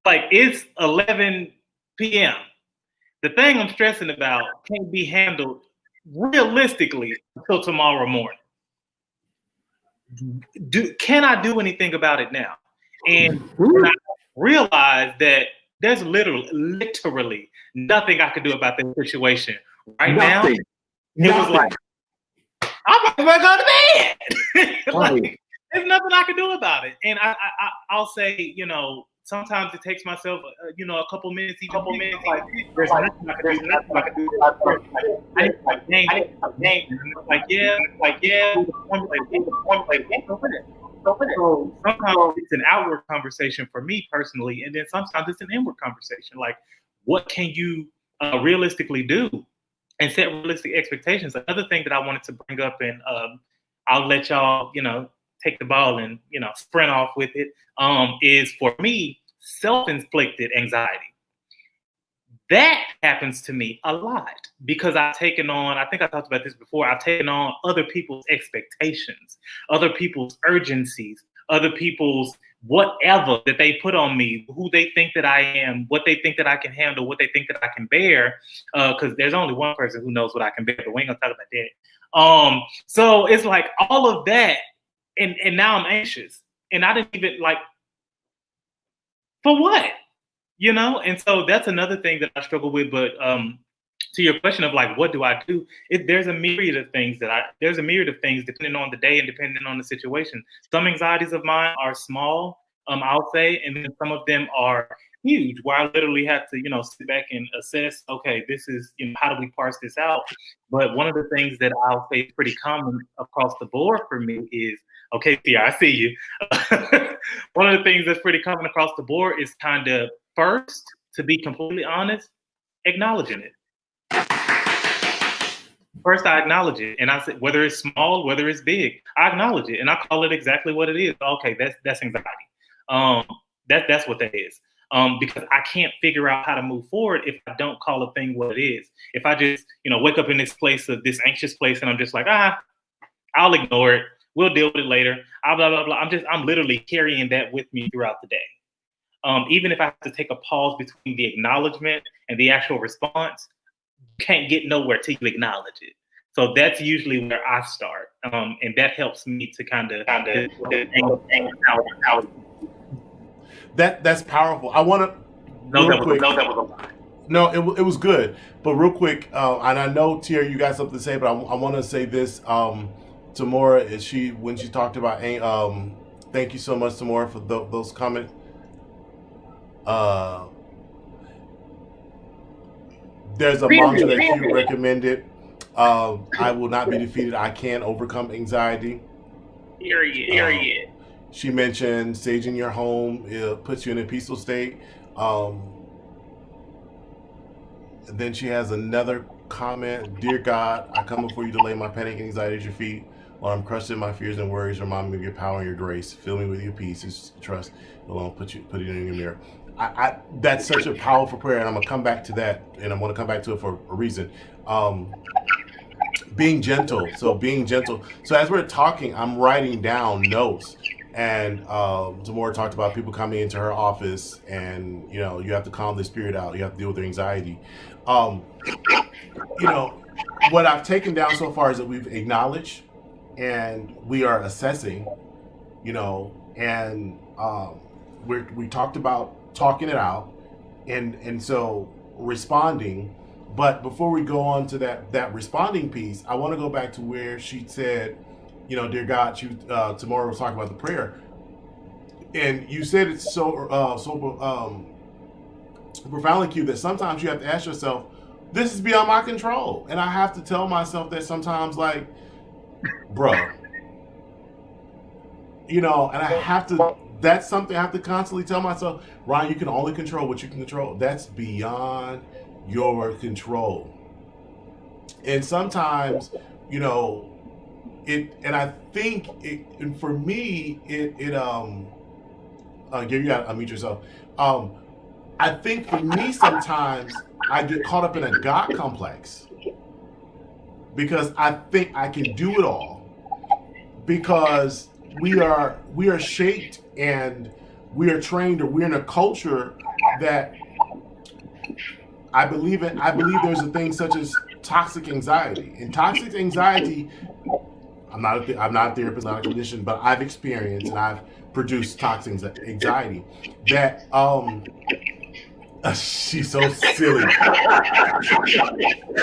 Like it's 11 p.m. The thing I'm stressing about can't be handled realistically until tomorrow morning. Can I do anything about it now? And when I realized that There's literally nothing I could do about this situation right Nothing. now. It was like, I'm about to go to bed. Right. Like, there's nothing I can do about it. And I'll say, you know, sometimes it takes myself, you know, a couple minutes, like, there's nothing I can do. I need to name. And it's like, yeah, so sometimes it's an outward conversation for me personally, and then sometimes it's an inward conversation. Like, what can you realistically do, and set realistic expectations? Another thing that I wanted to bring up, and I'll let y'all, you know, take the ball and, you know, sprint off with it, is for me, self-inflicted anxiety. That happens to me a lot because I've taken on, I think I talked about this before, I've taken on other people's expectations, other people's urgencies, other people's whatever that they put on me, who they think that I am, what they think that I can handle, what they think that I can bear, because there's only one person who knows what I can bear, but we ain't gonna talk about that. So it's like all of that, and now I'm anxious, and I didn't even, like, for what? You know, and so that's another thing that I struggle with. But to your question of like, what do I do? There's a myriad of things depending on the day and depending on the situation. Some anxieties of mine are small, I'll say, and then some of them are huge, where I literally have to, you know, sit back and assess, okay, this is, you know, how do we parse this out? But one of the things that I'll say is pretty common across the board for me is, okay, Tia, I see you. One of the things that's pretty common across the board is kind of, first, to be completely honest, acknowledging it. First, I acknowledge it, and I say, whether it's small, whether it's big, I acknowledge it, and I call it exactly what it is. Okay, that's anxiety. That's what that is. Because I can't figure out how to move forward if I don't call a thing what it is. If I just, you know, wake up in this place of this anxious place, and I'm just like, I'll ignore it. We'll deal with it later. Blah blah blah. I'm literally carrying that with me throughout the day. Even if I have to take a pause between the acknowledgement and the actual response, you can't get nowhere till you acknowledge it. So that's usually where I start, and that helps me to kind of. That's powerful. I want to. No, that was a lot. No, it was good, but real quick, and I know Tia, you got something to say, but I want to say this. Tamora, when she talked about, thank you so much, Tamora, for those comments. There's a mantra that you recommended. I will not be defeated. I can overcome anxiety. Period. She mentioned saging your home. It puts you in a peaceful state. And then she has another comment. Dear God, I come before you to lay my panic and anxiety at your feet. While I'm crushed in my fears and worries, remind me of your power and your grace. Fill me with your peace and trust. Alone, put it in your mirror. That's such a powerful prayer, and I'm gonna come back to that, and I'm gonna come back to it for a reason. Being gentle. So as we're talking, I'm writing down notes, and Zamora talked about people coming into her office, and you know, you have to calm their spirit out. You have to deal with their anxiety. You know, what I've taken down so far is that we've acknowledged, and we are assessing. You know, and we talked about talking it out, and so responding. But before we go on to that responding piece, I want to go back to where she said, you know, dear God, Tamora was talking about the prayer, and you said it's so profoundly cute that sometimes you have to ask yourself, this is beyond my control, and I have to tell myself that sometimes, like, bro, you know, and I have to. That's something I have to constantly tell myself, Ryan, you can only control what you can control. That's beyond your control. And sometimes, you know, and I think and for me, you gotta unmute yourself. I think for me, sometimes I get caught up in a God complex because I think I can do it all, because we are shaped and we are trained, or we're in a culture that I believe there's a thing such as toxic anxiety. And toxic anxiety, I'm not a therapist, not a clinician, but I've experienced and I've produced toxic anxiety that She's so silly.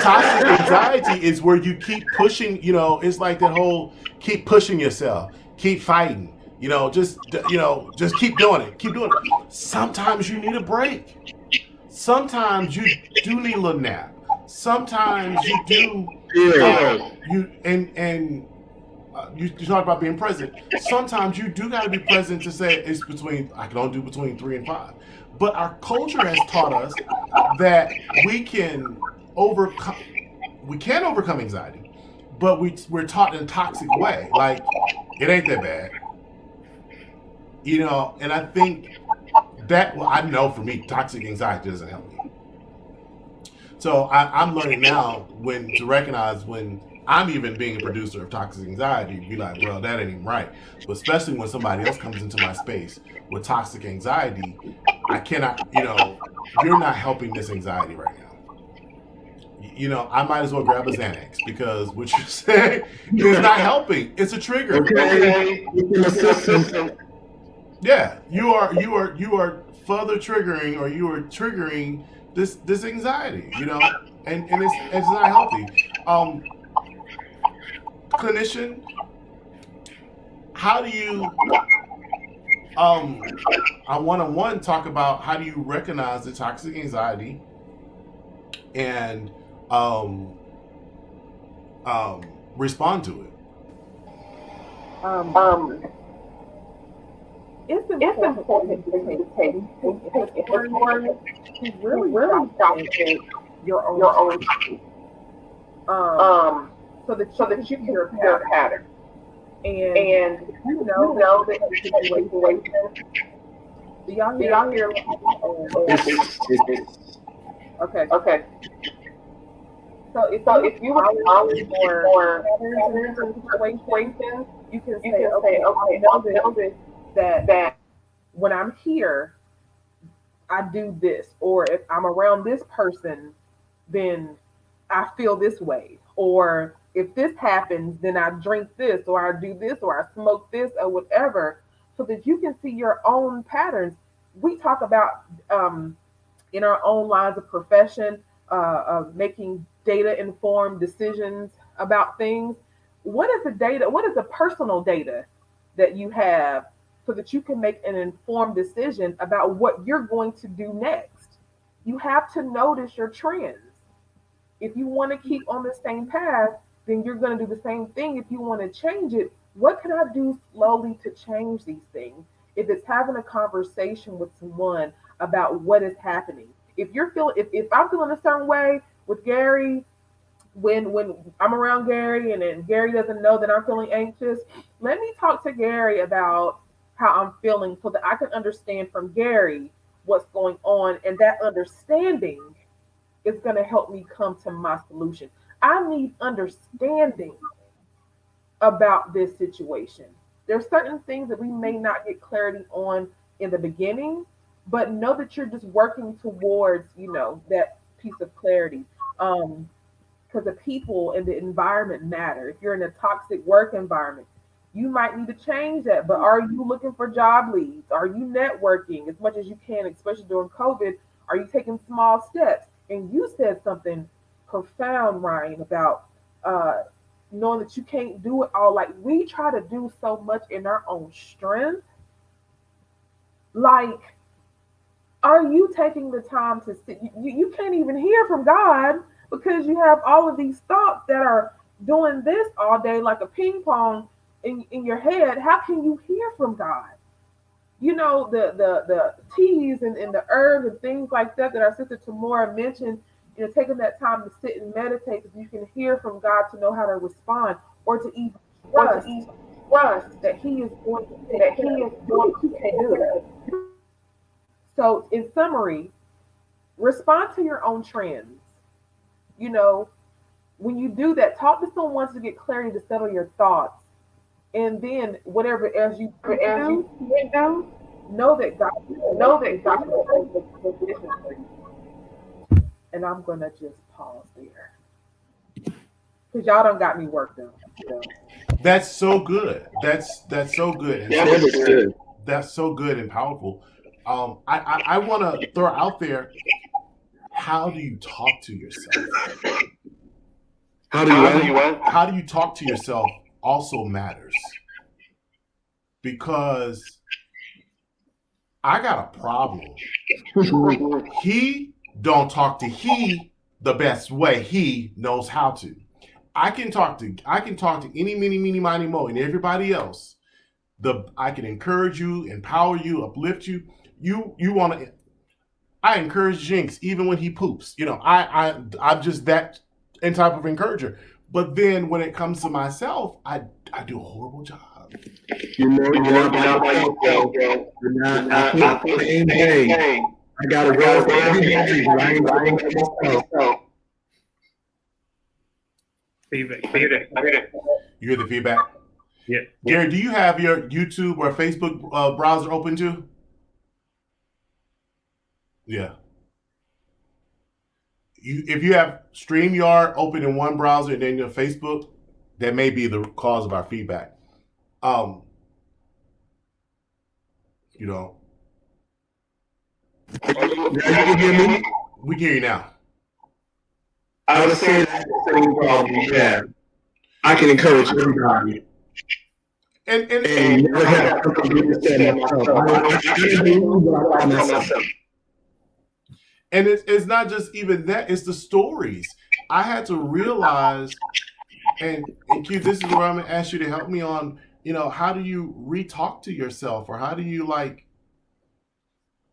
Toxic anxiety is where you keep pushing, it's like that whole keep pushing yourself, keep fighting, just keep doing it, keep doing it. Sometimes you need a break. Sometimes you do need a little nap. Sometimes you do, you talk about being present. Sometimes you do got to be present to say I can only do between 3 and 5. But our culture has taught us that we can overcome anxiety, but we're taught in a toxic way. Like, it ain't that bad. And I think that, I know for me, toxic anxiety doesn't help me. So I'm learning now to recognize when I'm even being a producer of toxic anxiety, be like, well, that ain't even right. But especially when somebody else comes into my space with toxic anxiety, I cannot, you're not helping this anxiety right now. I might as well grab a Xanax because what you're saying is not helping. It's a trigger. Okay. Yeah, you are further triggering, or you are triggering this anxiety, and it's not healthy. Clinician, how do you on one-on-one talk about how do you recognize the toxic anxiety and respond to it? It's important to take to really document your own so that you can hear a pattern. And you know that the situation. Do y'all hear? Okay. So if you were more patterns in situations, you can say, okay, I know this that when I'm here, I do this, or if I'm around this person, then I feel this way, or if this happens, then I drink this, or I do this, or I smoke this, or whatever, so that you can see your own patterns. We talk about in our own lines of profession, of making data informed decisions about things. What is the data? What is the personal data that you have so that you can make an informed decision about what you're going to do next? You have to notice your trends. If you want to keep on the same path, then you're going to do the same thing. If you want to change it, what can I do slowly to change these things? If it's having a conversation with someone about what is happening. If I'm feeling a certain way with Gary, when I'm around Gary and then Gary doesn't know that I'm feeling anxious, let me talk to Gary about how I'm feeling so that I can understand from Gary what's going on, and that understanding is going to help me come to my solution. I need understanding about this situation. There's certain things that we may not get clarity on in the beginning, but know that you're just working towards, that piece of clarity. Because the people and the environment matter. If you're in a toxic work environment, you might need to change that. But are you looking for job leads? Are you networking as much as you can, especially during COVID? Are you taking small steps? And you said something profound, Ryan, about knowing that you can't do it all. Like, we try to do so much in our own strength. Like, are you taking the time to sit? You can't even hear from God because you have all of these thoughts that are doing this all day like a ping pong in your head. How can you hear from God? The teas and the herbs and things like that our sister Tamora mentioned, taking that time to sit and meditate so you can hear from God to know how to respond, or to even trust that He is going to do it. So in summary, respond to your own trends. When you do that, talk to someone to get clarity to settle your thoughts. And then whatever else you do, know that God will for you. And I'm gonna just pause there. Because y'all done got me worked up. That's so good. That's so good. And that's so good and powerful. I want to throw out there, how do you talk to yourself? How do you what? How do you talk to yourself also matters, because I got a problem. He don't talk to he the best way he knows how to. I can talk to any, mini, mini, miny, mo, and everybody else. I can encourage you, empower you, uplift you. You want to. I encourage Jinx even when he poops. You know, I'm just that type of encourager. But then when it comes to myself, I do a horrible job. You're not by yourself, bro. You're not. I feel the same way. I got to go for everybody. I ain't going for myself. Feedback. You hear the feedback? Yeah. Gary, do you have your YouTube or Facebook browser open too? Yeah. If you have StreamYard open in one browser and then your Facebook, that may be the cause of our feedback. You know. You can hear me? We can hear you now. I was saying that's the same problem we have. I can encourage everybody. And never have something to say myself. I do what I myself. And it's not just even that, it's the stories. I had to realize, and Q, this is where I'm going to ask you to help me on, you know, how do you re-talk to yourself, or how do you, like,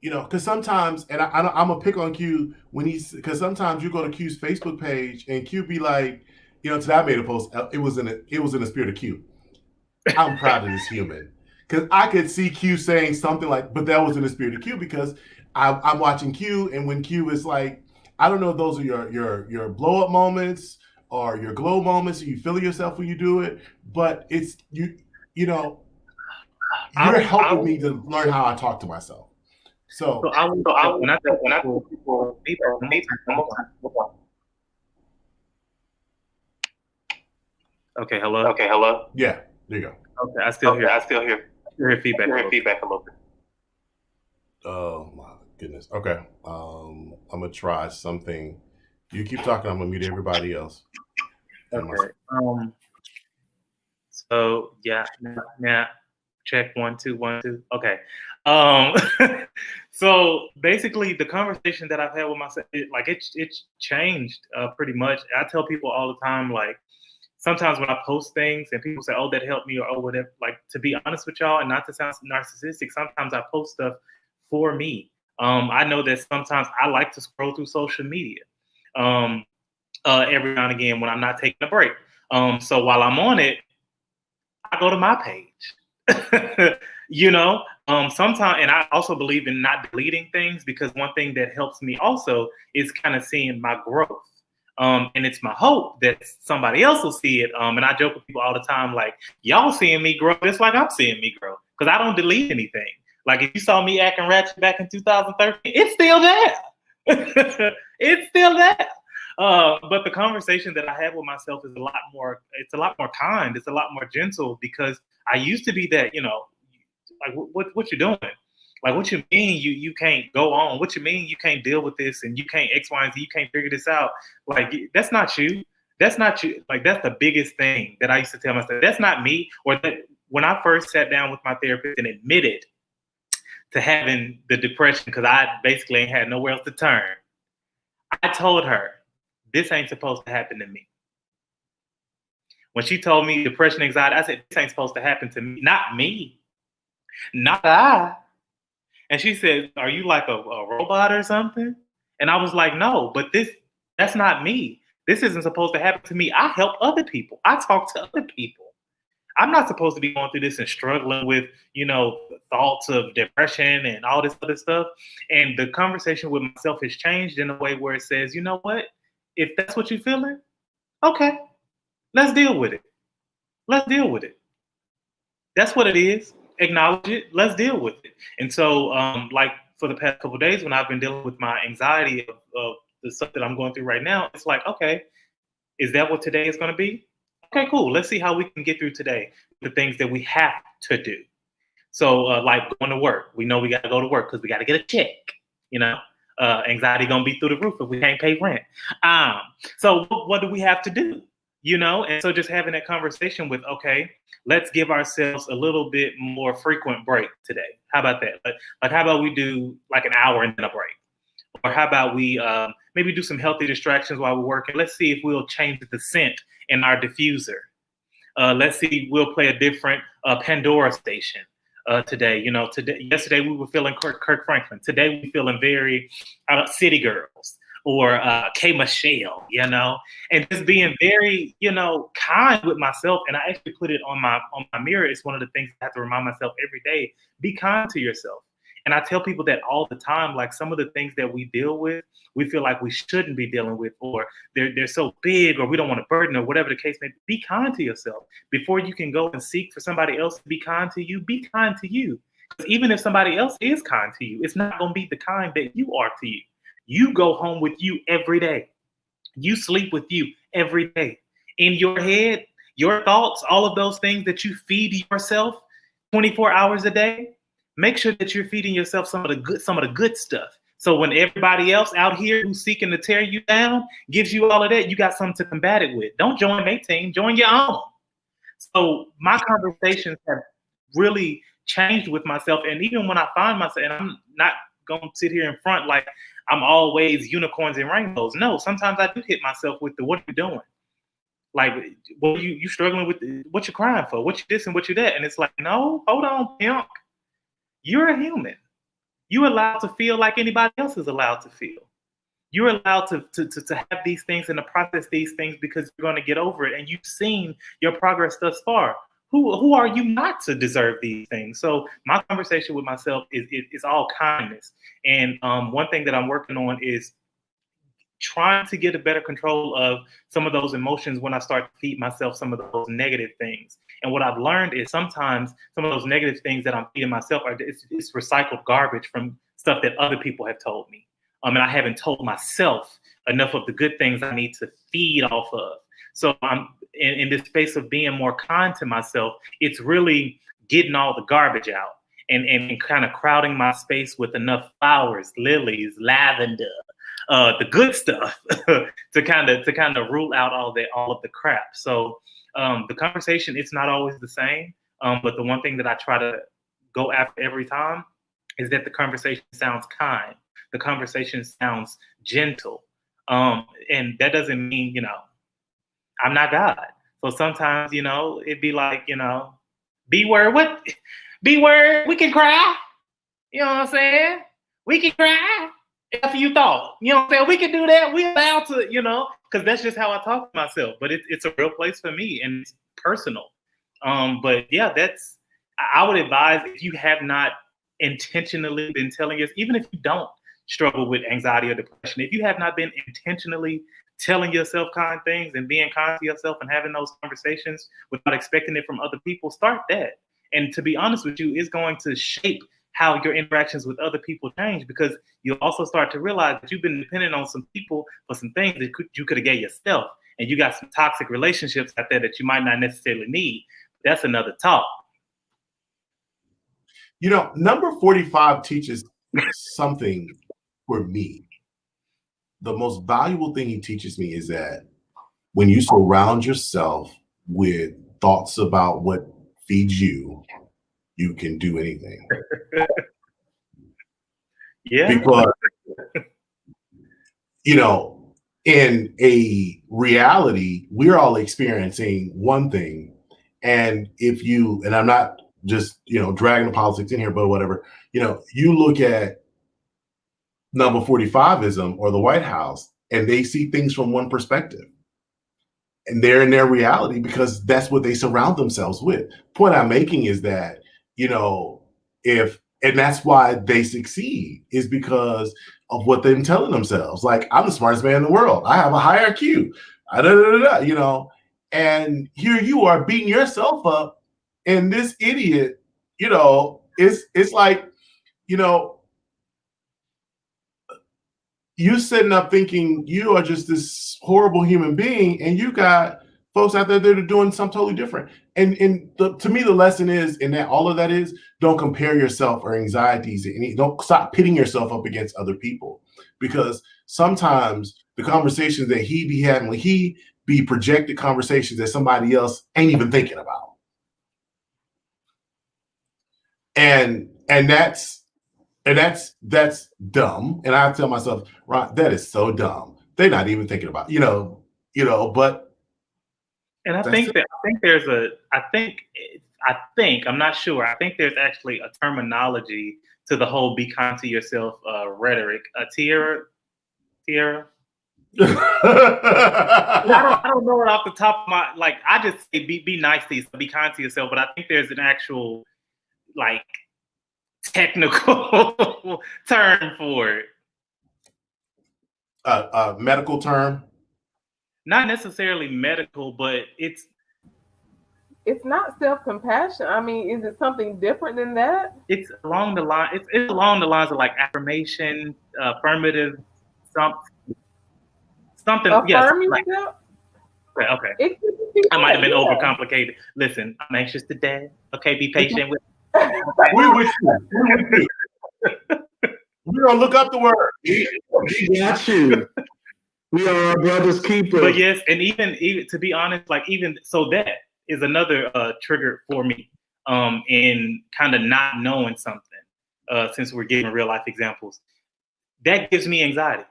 you know, because sometimes, and I'm going to pick on Q because sometimes you go to Q's Facebook page and Q be like, you know, today I made a post, it was in the spirit of Q. I'm proud of this human. Because I could see Q saying something like, but that was in the spirit of Q, because I'm watching Q, and when Q is like, I don't know if those are your blow up moments or your glow moments, you feel yourself when you do it, but it's you know, you're helping me to learn how I talk to myself. So when I tell people, okay, hello. Yeah, there you go. Okay, I still hear feedback. A little bit. Oh my goodness. Okay. I'm gonna try something. You keep talking, I'm gonna mute everybody else. Okay. So yeah, now check 1 2 1 2. Okay. So basically the conversation that I've had with myself, it's changed pretty much. I tell people all the time, like, sometimes when I post things and people say, oh, that helped me, or oh, whatever, like, to be honest with y'all, and not to sound narcissistic, sometimes I post stuff for me. I know that sometimes I like to scroll through social media every now and again when I'm not taking a break. So while I'm on it, I go to my page. You know, sometimes, and I also believe in not deleting things, because one thing that helps me also is kind of seeing my growth. And it's my hope that somebody else will see it. And I joke with people all the time, like, y'all seeing me grow just like I'm seeing me grow, because I don't delete anything. Like, if you saw me acting ratchet back in 2013, it's still there. It's still there. But the conversation that I have with myself is a lot more kind. It's a lot more gentle, because I used to be that, you know, like, what you doing? Like, what you mean you can't go on? What you mean you can't deal with this, and you can't X, Y, and Z, you can't figure this out? Like, that's not you. That's not you. Like, that's the biggest thing that I used to tell myself. That's not me. Or that when I first sat down with my therapist and admitted to having the depression, because I basically ain't had nowhere else to turn, I told her, this ain't supposed to happen to me. When she told me depression, anxiety, I said, this ain't supposed to happen to me. Not me. Not I. And she said, are you like a robot or something? And I was like, no, but that's not me. This isn't supposed to happen to me. I help other people. I talk to other people. I'm not supposed to be going through this and struggling with, you know, thoughts of depression and all this other stuff. And the conversation with myself has changed in a way where it says, you know what? If that's what you're feeling, okay, let's deal with it. Let's deal with it. That's what it is. Acknowledge it. Let's deal with it. And so, like, for the past couple of days, when I've been dealing with my anxiety of the stuff that I'm going through right now, it's like, okay, is that what today is going to be? Okay, cool. Let's see how we can get through today, the things that we have to do. So like going to work, we know we got to go to work because we got to get a check. You know, anxiety gonna be through the roof if we can't pay rent. So what do we have to do? You know, and so just having that conversation with, okay, let's give ourselves a little bit more frequent break today. How about that? Like how about we do like an hour and then a break? Or how about we maybe do some healthy distractions while we're working? Let's see if we'll change the scent in our diffuser. Let's see, we'll play a different Pandora station today. You know, yesterday we were feeling Kirk Franklin. Today we're feeling very City Girls or K Michelle, you know, and just being very, you know, kind with myself. And I actually put it on my mirror. It's one of the things I have to remind myself every day. Be kind to yourself. And I tell people that all the time, like some of the things that we deal with, we feel like we shouldn't be dealing with, or they're so big, or we don't want to burden, or whatever the case may be. Be kind to yourself. Before you can go and seek for somebody else to be kind to you, be kind to you. Because even if somebody else is kind to you, it's not going to be the kind that you are to you. You go home with you every day. You sleep with you every day. In your head, your thoughts, all of those things that you feed yourself 24 hours a day, make sure that you're feeding yourself some of the good stuff. So when everybody else out here who's seeking to tear you down gives you all of that, you got something to combat it with. Don't join their team, join your own. So my conversations have really changed with myself. And even when I find myself, and I'm not going to sit here in front like I'm always unicorns and rainbows. No, sometimes I do hit myself with the, what are you doing? Like, what are you struggling with? What you crying for? What you this and what you that? And it's like, no, hold on, pimp. You're a human. You're allowed to feel like anybody else is allowed to feel. You're allowed to have these things and to process these things because you're going to get over it. And you've seen your progress thus far. Who are you not to deserve these things? So my conversation with myself is all kindness. And one thing that I'm working on is trying to get a better control of some of those emotions when I start to feed myself some of those negative things. And what I've learned is sometimes some of those negative things that I'm feeding myself it's recycled garbage from stuff that other people have told me. And I haven't told myself enough of the good things I need to feed off of. So I'm in this space of being more kind to myself. It's really getting all the garbage out and kind of crowding my space with enough flowers, lilies, lavender, the good stuff to kind of rule out all of the crap. So the conversation, it's not always the same. But the one thing that I try to go after every time is that the conversation sounds kind. The conversation sounds gentle. And that doesn't mean, you know, I'm not God. So sometimes, you know, it'd be like, you know, B word, we can cry. You know what I'm saying? We can cry. If you thought, you know what I'm saying, we can do that. We're allowed to, you know, because that's just how I talk to myself. But it's a real place for me and it's personal. But yeah, I would advise if you have not intentionally been telling us, even if you don't struggle with anxiety or depression, if you have not been intentionally telling yourself kind things and being kind to yourself and having those conversations without expecting it from other people, start that. And to be honest with you, it's going to shape how your interactions with other people change, because you'll also start to realize that you've been dependent on some people for some things that you could have gave yourself. And you got some toxic relationships out there that you might not necessarily need. That's another talk. You know, number 45 teaches something for me. The most valuable thing he teaches me is that when you surround yourself with thoughts about what feeds you, you can do anything. Yeah. Because, you know, in a reality, we're all experiencing one thing. And if you, and I'm not just, you know, dragging the politics in here, but whatever, you know, you look at number 45ism or the White House, and they see things from one perspective. And they're in their reality because that's what they surround themselves with. Point I'm making is that, you know, and that's why they succeed, is because of what they're telling themselves. Like, I'm the smartest man in the world. I have a high IQ, you know, and here you are beating yourself up, and this idiot, you know, it's like, you know, you sitting up thinking you are just this horrible human being, and you got folks out there that are doing something totally different. And to me, the lesson is, and that all of that is, don't compare yourself or anxieties. Don't stop pitting yourself up against other people, because sometimes the conversations that he be having, he be projected conversations that somebody else ain't even thinking about. And that's dumb. And I tell myself, right, that is so dumb. They're not even thinking about, but. And I think I'm not sure. I think there's actually a terminology to the whole "be kind to yourself" rhetoric. Tierra. I don't know it off the top of my, like, I just say be nice to yourself, be kind to yourself. But I think there's an actual, like, technical term for it. A medical term. Not necessarily medical, but it's not self-compassion. I mean, is it something different than that? It's along the line. It's along the lines of like affirmation, affirmative, something. Affirm yes, yourself. Like, okay. I might have been overcomplicated. Listen, I'm anxious today. Okay, be patient with. We with you. We're gonna look up the word. We got you. We are our brother's keeper. But yes, and even to be honest, like, even so, that is another trigger for me in kind of not knowing something. Since we're giving real life examples, that gives me anxiety,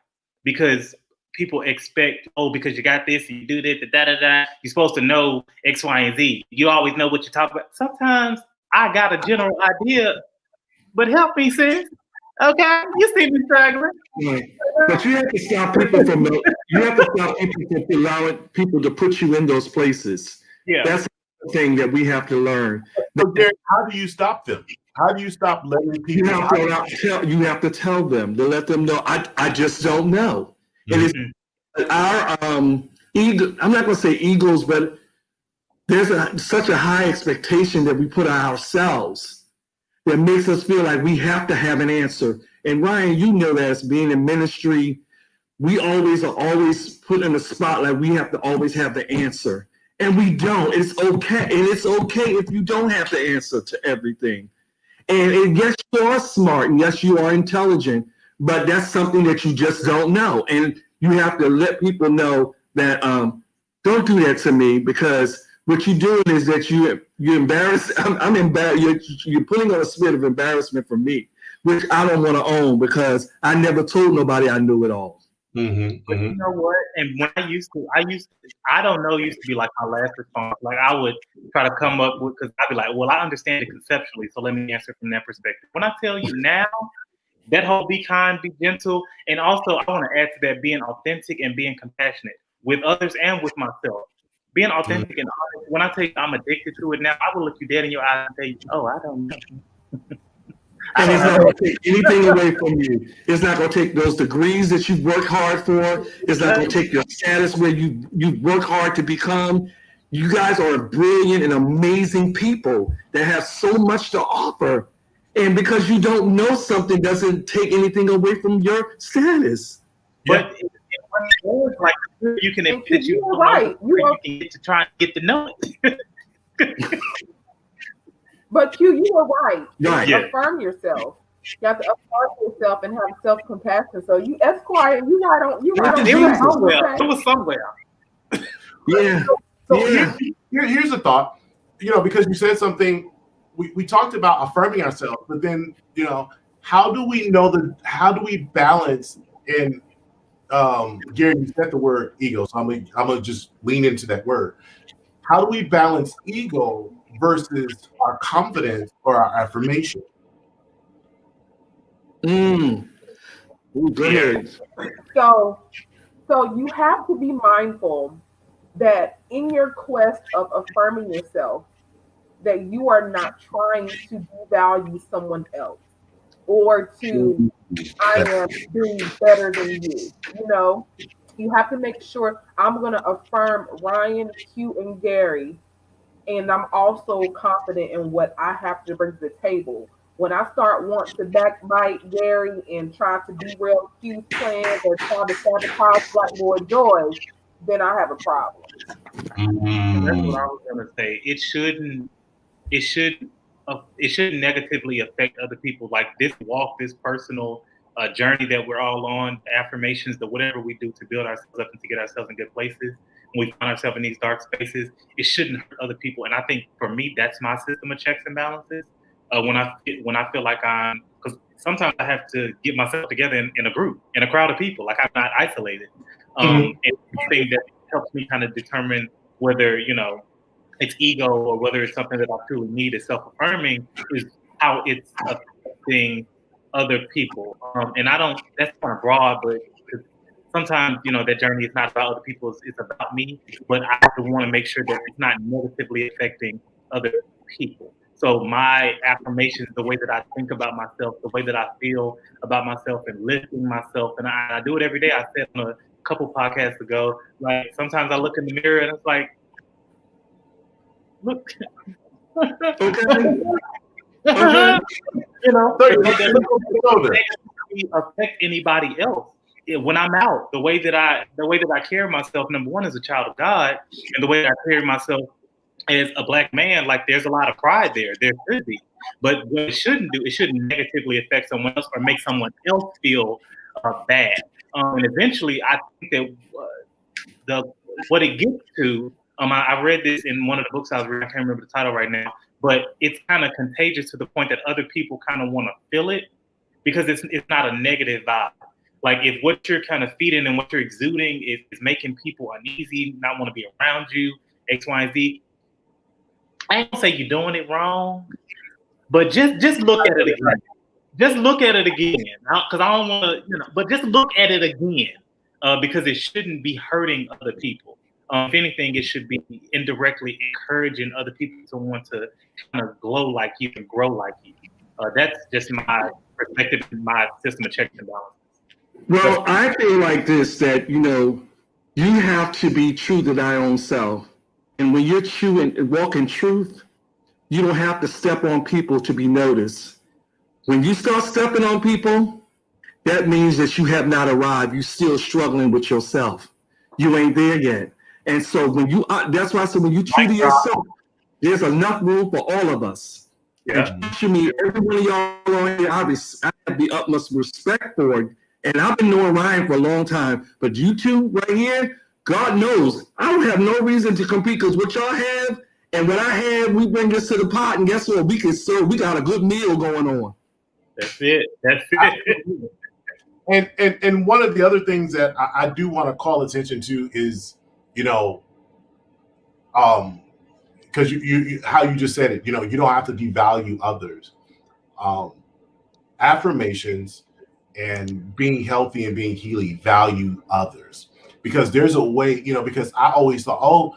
because people expect, because you got this, you do this, you're supposed to know X, Y, and Z. You always know what you're talking about. Sometimes I got a general idea, but help me, sis. Okay, you see me struggling. Right. But you have to stop people from allowing people to put you in those places. Yeah, that's the thing that we have to learn. So, Derek, how do you stop them? How do you stop letting people? You have to tell them, to let them know. I just don't know. Mm-hmm. And it's our ego. I'm not going to say egos, but there's such a high expectation that we put on ourselves that makes us feel like we have to have an answer. And Ryan, you know that as being in ministry, we are always put in the spotlight. We have to always have the answer. And we don't. It's okay. And it's okay if you don't have the answer to everything. And yes, you are smart, and yes, you are intelligent, but that's something that you just don't know. And you have to let people know that don't do that to me, because what you're doing is that you embarrass. I'm embarrassed. You're putting on a spirit of embarrassment for me, which I don't want to own, because I never told nobody I knew it all. Mm-hmm, but you know what? And when I used to be like my last response. Like, I would try to come up with, because I'd be like, well, I understand it conceptually, so let me answer from that perspective. When I tell you now, that whole be kind, be gentle, and also I want to add to that being authentic and being compassionate with others and with myself. Being authentic and honest. When I tell you I'm addicted to it now, I will look you dead in your eyes and tell you, oh, I don't know. And it's not going to take anything away from you. It's not going to take those degrees that you've worked hard for. It's not going to take your status where you work hard to become. You guys are brilliant and amazing people that have so much to offer. And because you don't know something doesn't take anything away from your status. But like, you can admit that you right. You can get to try and get to know it. But you were right. Right. Affirm yourself. You have to affirm yourself and have self-compassion. So that's quiet. You right on. It was somewhere. Yeah. So here's a thought. Because you said something. We talked about affirming ourselves, but then how do we balance? And Gary, you said the word ego, so I'm gonna just lean into that word. How do we balance ego versus our confidence or our affirmation? Go ahead. So you have to be mindful that in your quest of affirming yourself, that you are not trying to devalue someone else or to I am doing better than you. You have to make sure I'm going to affirm Ryan, Q, and Gary, and I'm also confident in what I have to bring to the table. When I start wanting to backbite Gary and try to derail Q's plans or try to sabotage Black Boy Joy, then I have a problem. And that's what I Mm. was gonna say. It shouldn't it shouldn't negatively affect other people. Like this walk, this personal journey that we're all on, the affirmations, the whatever we do to build ourselves up and to get ourselves in good places. When we find ourselves in these dark spaces, it shouldn't hurt other people. And I think for me, that's my system of checks and balances. When I feel like I'm, because sometimes I have to get myself together in a group, in a crowd of people, like I'm not isolated. Mhm. And something that helps me kind of determine whether it's ego or whether it's something that I truly need is self-affirming is how it's affecting other people. And I don't, that's kind of broad, but 'cause sometimes, that journey is not about other people, it's about me, but I want to make sure that it's not negatively affecting other people. So my affirmations, the way that I think about myself, the way that I feel about myself and lifting myself, and I do it every day. I said on a couple podcasts ago, like sometimes I look in the mirror and it's like, look, Okay. Okay. it doesn't Shoulder. negatively affect anybody else. When I'm out, the way that I carry myself, number one, as a child of God, and the way that I carry myself as a black man, like there's a lot of pride there. There should be, but what it shouldn't do, it shouldn't negatively affect someone else or make someone else feel bad. And eventually, I think that the what it gets to. I read this in one of the books I was reading. I can't remember the title right now, but it's kind of contagious to the point that other people kind of want to feel it because it's not a negative vibe. Like if what you're kind of feeding and what you're exuding is making people uneasy, not want to be around you, X, Y, and Z. I don't say you're doing it wrong, but just look at it again. Just look at it again, because I don't want to, but just look at it again, because it shouldn't be hurting other people. If anything, it should be indirectly encouraging other people to want to kind of glow like you and grow like you. That's just my perspective and my system of checks and balances. Well, I feel like this that you have to be true to thy own self, and when you're true and walk in truth, you don't have to step on people to be noticed. When you start stepping on people, that means that you have not arrived. You're still struggling with yourself. You ain't there yet. And so that's why I said when you true to yourself, there's enough room for all of us. And Yeah. trust me, every one of y'all on here, I have the utmost respect for it. And I've been knowing Ryan for a long time. But you two right here, God knows, I don't have no reason to compete because what y'all have and what I have, we bring this to the pot. And guess what? We can serve. We got a good meal going on. That's it. That's it. And one of the other things that I do want to call attention to is, because you how you just said it, you don't have to devalue others. Affirmations and being healthy and being healing value others, because there's a way, because I always thought,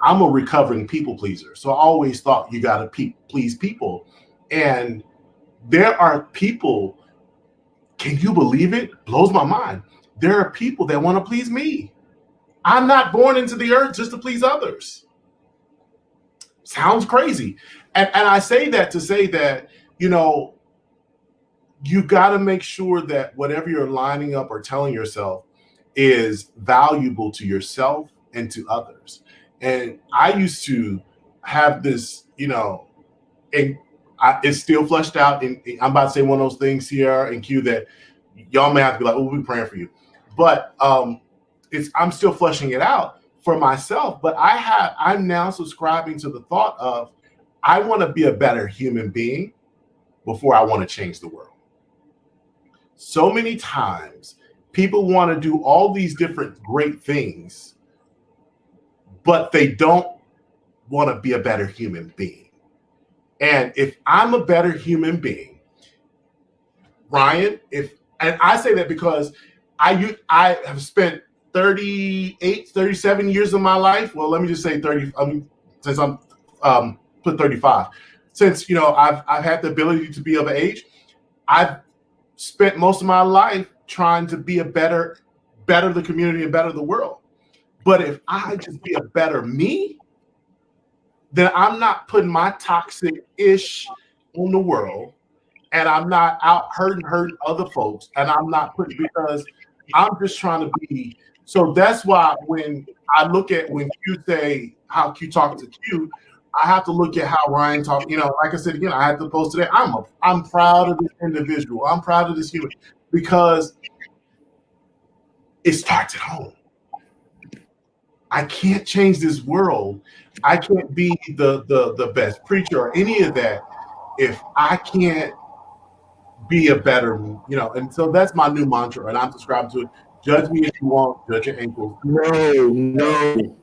I'm a recovering people pleaser. So I always thought you got to please people. And there are people, can you believe it? Blows my mind. There are people that want to please me. I'm not born into the earth just to please others. Sounds crazy. And I say that to say that, you got to make sure that whatever you're lining up or telling yourself is valuable to yourself and to others. And I used to have this, and it's still fleshed out. And I'm about to say one of those things, Sierra and Q, that y'all may have to be like, oh, we're praying for you. But I'm still fleshing it out for myself. But I'm now subscribing to the thought of, I want to be a better human being before I want to change the world. So many times people want to do all these different great things, but they don't want to be a better human being. And if I'm a better human being, Ryan, and I say that because I have spent 37 years of my life. Well, let me just say 30. Since I'm put 35, since I've had the ability to be of age, I've spent most of my life trying to be better the community and better the world. But if I just be a better me, then I'm not putting my toxic ish on the world, and I'm not out hurting other folks, and I'm not putting, because I'm just trying to be. So that's why when I look at when Q say how Q talk to Q, I have to look at how Ryan talk. You know, like I said again, I had to post today. I'm proud of this individual. I'm proud of this human because it starts at home. I can't change this world. I can't be the best preacher or any of that if I can't be a better, you know. And so that's my new mantra, and I'm subscribed to it. Judge me if you want, judge your ankles. No.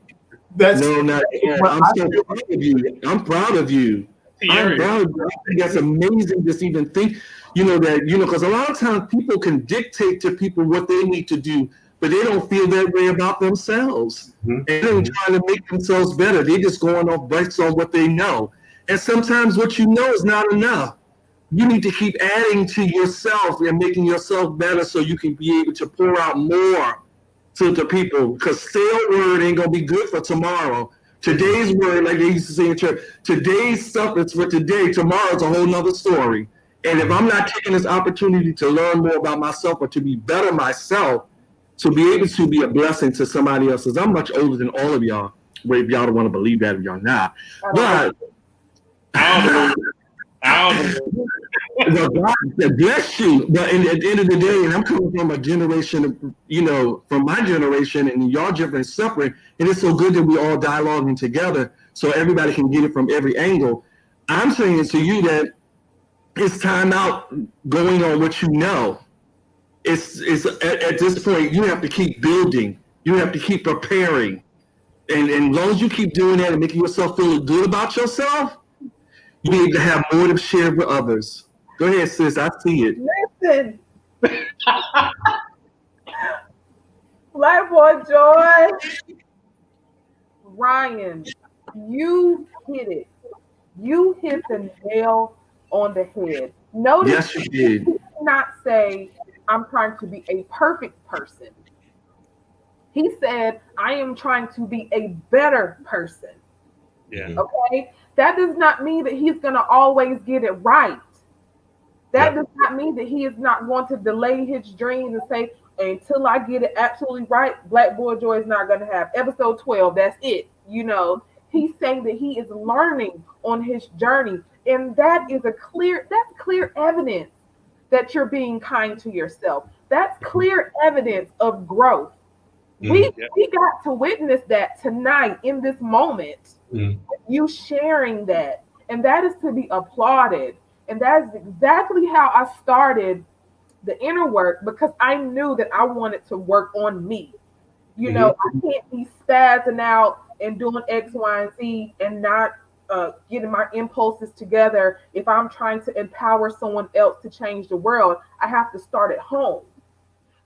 That's not yet. I'm so proud of you. I'm proud of you. I'm proud of you. I think that's amazing just even think, that, because a lot of times people can dictate to people what they need to do, but they don't feel that way about themselves. And they're trying to make themselves better. They're just going off based on what they know. And sometimes what you know is not enough. You need to keep adding to yourself and making yourself better so you can be able to pour out more to the people, because stale word ain't gonna be good for tomorrow. Today's word, like they used to say in church, today's stuff is for today. Tomorrow's a whole nother story. And if I'm not taking this opportunity to learn more about myself or to be better myself, to be able to be a blessing to somebody else, because I'm much older than all of y'all. Well, if y'all don't want to believe that, if y'all not, but well, God bless you. But at the end of the day, and I'm coming from a generation of, from my generation, and y'all different, separate, and it's so good that we all dialoguing together so everybody can get it from every angle. I'm saying to you that it's time out going on what you know. It's at this point, you have to keep building. You have to keep preparing. And as long as you keep doing that and making yourself feel good about yourself, you need to have more to share with others. Go ahead, sis. I see it. Listen. Black Boy Joy. Ryan, you hit it. You hit the nail on the head. Notice yes, you did. He did not say, I'm trying to be a perfect person. He said, I am trying to be a better person. Yeah. Okay? That does not mean that he's going to always get it right. That does not mean that he is not going to delay his dreams and say, until I get it absolutely right, Black Boy Joy is not going to have episode 12. That's it. He's saying that he is learning on his journey. And that is clear evidence that you're being kind to yourself. That's clear evidence of growth. We got to witness that tonight in this moment. You sharing that. And that is to be applauded. And that's exactly how I started the inner work, because I knew that I wanted to work on me. I can't be spazzing out and doing X, Y, and Z and not getting my impulses together. If I'm trying to empower someone else to change the world, I have to start at home.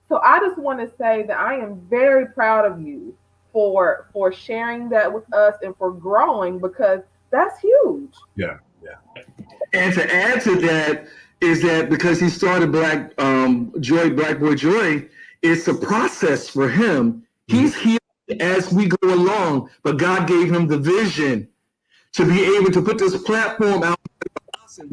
So I just want to say that I am very proud of you for sharing that with us and for growing, because that's huge. Yeah. And to add to that is that because he started Black Boy Joy, it's a process for him. He's here as we go along, but God gave him the vision to be able to put this platform out for us. And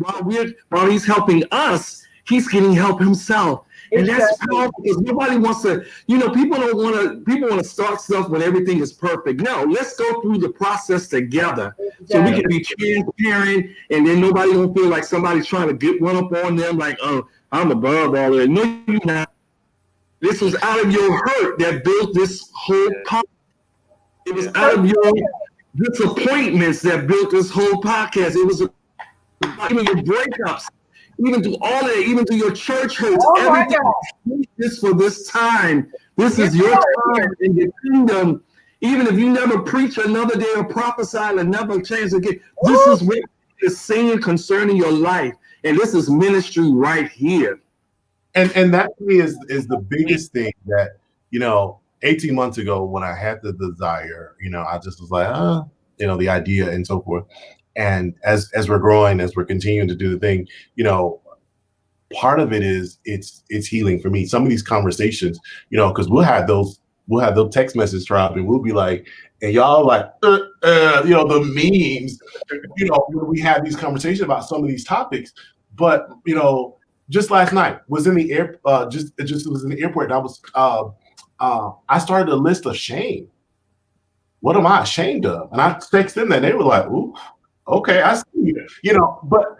while he's helping us, he's getting help himself. And that's powerful, because nobody wants to, people want to start stuff when everything is perfect. No, let's go through the process together so we can be transparent, and then nobody don't feel like somebody's trying to get one up on them like, oh, I'm above all of it. No, you're not. This was out of your hurt that built this whole podcast. It was out of your disappointments that built this whole podcast. It was even your breakups. Even through all of it, even through your church hurts, everything is for this time. This is your time in the kingdom. Even if you never preach another day or prophesy and never change again, this is what is saying concerning your life. And this is ministry right here. And that to me is the biggest thing that, 18 months ago when I had the desire, I just was like, the idea and so forth. And as we're growing, as we're continuing to do the thing, part of it is it's healing for me. Some of these conversations, because we'll have those text messages drop, and we'll be like, and y'all like, the memes, when we have these conversations about some of these topics. But just last night was in the air. Just was in the airport. And I was. I started a list of shame. What am I ashamed of? And I texted them that they were like, "Ooh, okay, I see you." You know, but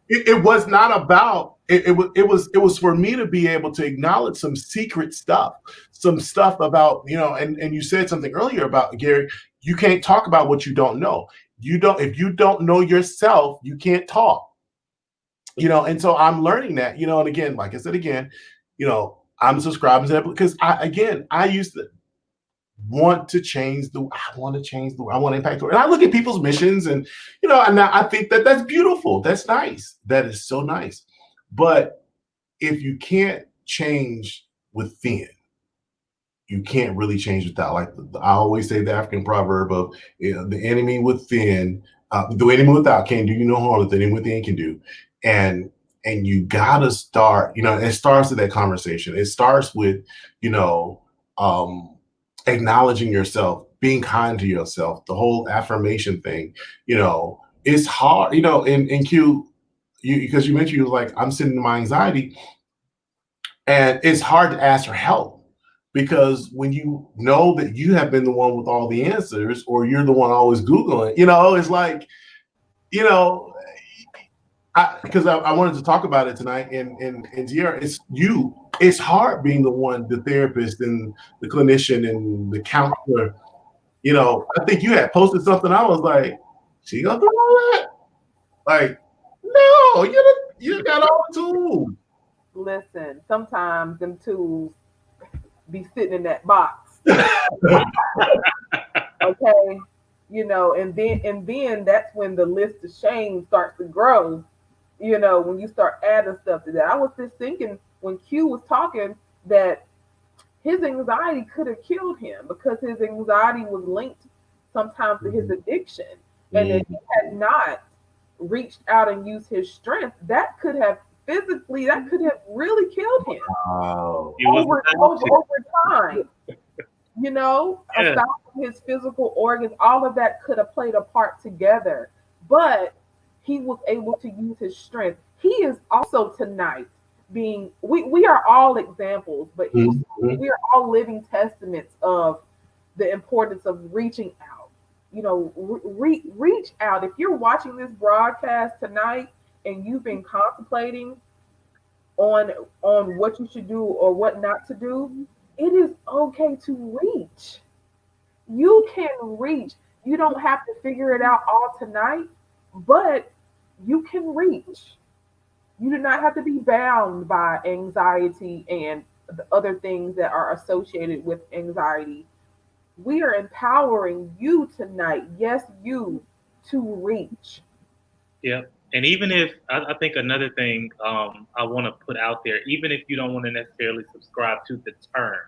it was not about it. It was for me to be able to acknowledge some secret stuff, some stuff about And you said something earlier about Gary. You can't talk about what you don't know. If you don't know yourself, you can't talk. And so I'm learning that. And again, like I said again, I'm subscribing to that because I used to want to change I want to impact the world. And I look at people's missions and I think that that's beautiful. That's nice. That is so nice. But if you can't change within, you can't really change without. Like I always say the African proverb of the enemy within, the enemy without can't do you no harm that the enemy within can do. And you gotta start, it starts with that conversation. It starts with, acknowledging yourself, being kind to yourself, the whole affirmation thing. It's hard, in Q, because you mentioned you was like, I'm sitting in my anxiety, and it's hard to ask for help because when you know that you have been the one with all the answers, or you're the one always Googling, it's like, because I wanted to talk about it tonight, and Tierra, it's hard being the one, the therapist and the clinician and the counselor. I think you had posted something. I was like, she gonna do all that? Like, no, you got all the tools. Listen, sometimes them tools be sitting in that box. Okay, and then that's when the list of shame starts to grow. When you start adding stuff to that. I was just thinking when Q was talking that his anxiety could have killed him because his anxiety was linked sometimes to his addiction. And if he had not reached out and used his strength, that could have really killed him over time. Aside from his physical organs, all of that could have played a part together. But he was able to use his strength. He is also tonight we are all examples, but we are all living testaments of the importance of reaching out. Reach out. If you're watching this broadcast tonight and you've been contemplating on what you should do or what not to do, it is okay to reach. You can reach. You don't have to figure it out all tonight, but you can reach. You do not have to be bound by anxiety and the other things that are associated with anxiety. We are empowering you tonight, yes, you, to reach. Yeah. And even if, I think another thing I want to put out there, even if you don't want to necessarily subscribe to the term,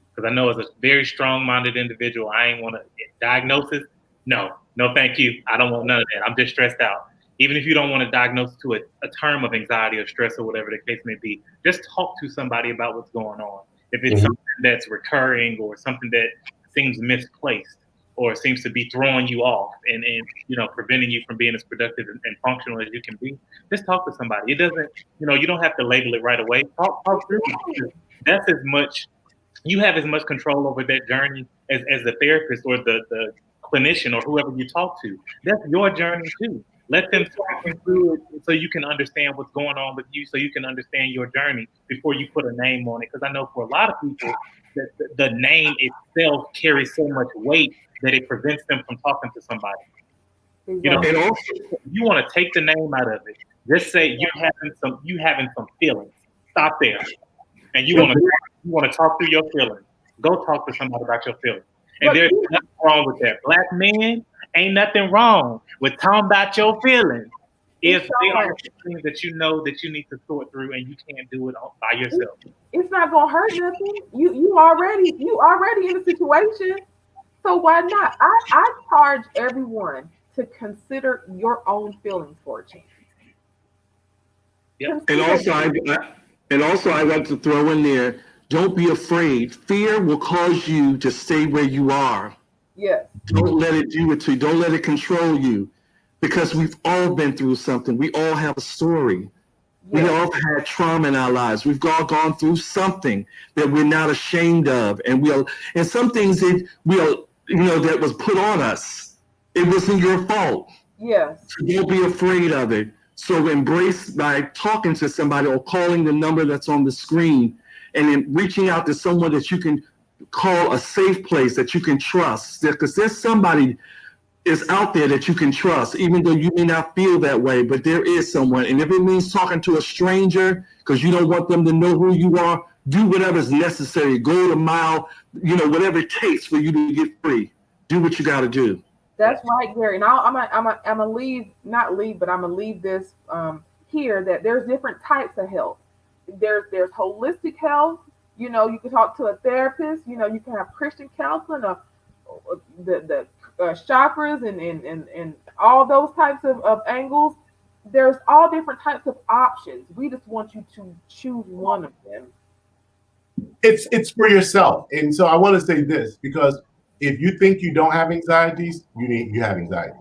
because I know as a very strong-minded individual, I ain't want to diagnosis. No, thank you. I don't want none of that. I'm just stressed out. Even if you don't want to diagnose to a term of anxiety or stress or whatever the case may be, just talk to somebody about what's going on. If it's something that's recurring or something that seems misplaced or seems to be throwing you off and preventing you from being as productive and functional as you can be, just talk to somebody. It doesn't, you don't have to label it right away. Talk through it. That's as much, you have as much control over that journey as the therapist or the clinician or whoever you talk to. That's your journey too. Let them talk you through it so you can understand what's going on with you, so you can understand your journey before you put a name on it. Because I know for a lot of people, the name itself carries so much weight that it prevents them from talking to somebody. Exactly. If you want to take the name out of it, just say you having some feelings. Stop there. And you want to talk through your feelings. Go talk to somebody about your feelings. And there's nothing wrong with that. Black men, ain't nothing wrong with talking about your feelings if there are things that you know that you need to sort through and you can't do it by yourself. It's not gonna hurt nothing. You already in a situation, so why not? I charge everyone to consider your own feelings for a change. Yep. And also I want to throw in there, don't be afraid. Fear will cause you to stay where you are. Yes. Don't let it do it to you. Don't let it control you, because we've all been through something. We all have a story. We Yeah. all had trauma in our lives. We've all gone through something that we're not ashamed of, and some things that that was put on us. It wasn't your fault. Yes. So don't be afraid of it. So embrace by talking to somebody or calling the number that's on the screen, and then reaching out to someone that you can call a safe place that you can trust. Because there's somebody is out there that you can trust, even though you may not feel that way, but there is someone. And if it means talking to a stranger because you don't want them to know who you are, do whatever is necessary. Go the mile, whatever it takes for you to get free. Do what you got to do. That's right, Gary. Now I'm gonna leave, not leave, but I'm gonna leave this here that there's different types of health. There's holistic health. You can talk to a therapist. You can have Christian counseling, the chakras and all those types of angles. There's all different types of options. We just want you to choose one of them. It's for yourself. And so I want to say this, because if you think you don't have anxieties, you have anxieties.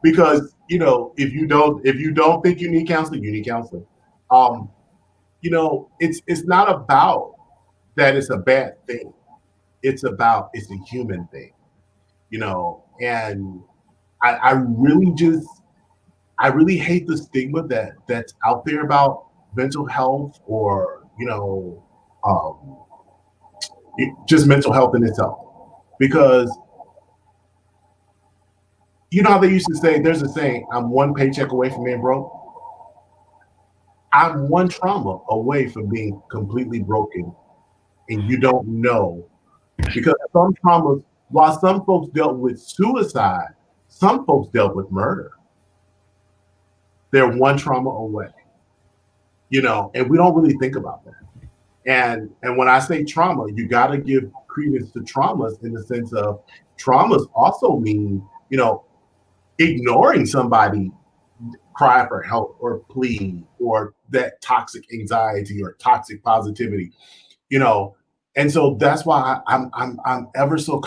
Because if you don't think you need counseling, you need counseling. It's not about that it's a bad thing. It's a human thing. And I really hate the stigma that's out there about mental health, or um, just mental health in itself. Because you know how they used to say, there's a saying, I'm one paycheck away from being broke. I'm one trauma away from being completely broken, and you don't know. Because some traumas, while some folks dealt with suicide, some folks dealt with murder. They're one trauma away, and we don't really think about that. And when I say trauma, you got to give credence to traumas in the sense of traumas also mean, ignoring somebody cry for help or plead, or that toxic anxiety or toxic positivity, and so that's why I'm ever so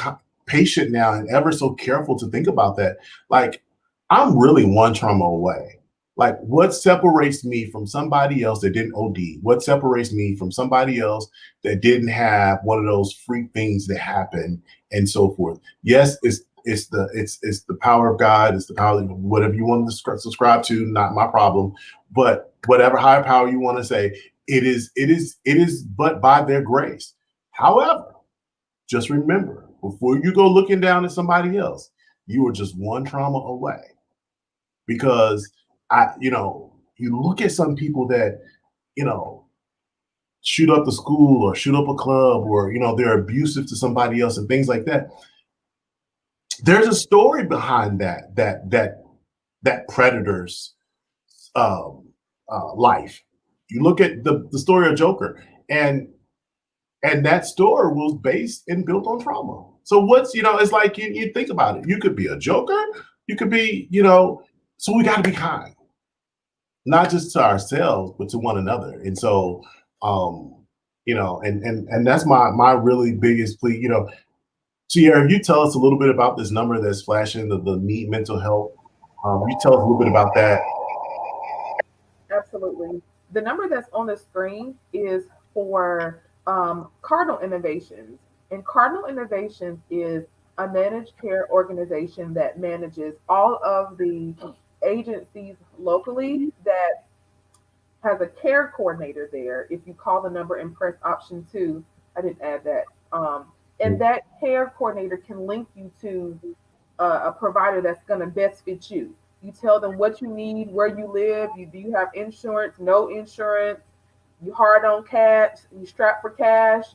patient now and ever so careful to think about that. Like, I'm really one trauma away. Like, what separates me from somebody else that didn't OD? What separates me from somebody else that didn't have one of those freak things that happen, and so forth? Yes, it's the power of God. It's the power of whatever you want to subscribe to. Not my problem. But whatever higher power you want to say, it is. But by their grace. However, just remember, before you go looking down at somebody else, you are just one trauma away. Because you look at some people that, shoot up the school or shoot up a club, or, they're abusive to somebody else and things like that. There's a story behind that predator's life. You look at the story of Joker, and that story was based and built on trauma. So it's like you think about it. You could be a Joker. You could be, so we got to be kind, not just to ourselves, but to one another. And so, and that's my really biggest plea. Sierra, if you tell us a little bit about this number that's flashing, the need mental health. You tell us a little bit about that. Absolutely. The number that's on the screen is for Cardinal Innovations. And Cardinal Innovations is a managed care organization that manages all of the agencies locally, that has a care coordinator there. If you call the number and press option 2, I didn't add that. And that care coordinator can link you to a provider that's going to best fit you. You tell them what you need, where you live, do you have insurance, no insurance, you hard on cash, you strapped for cash,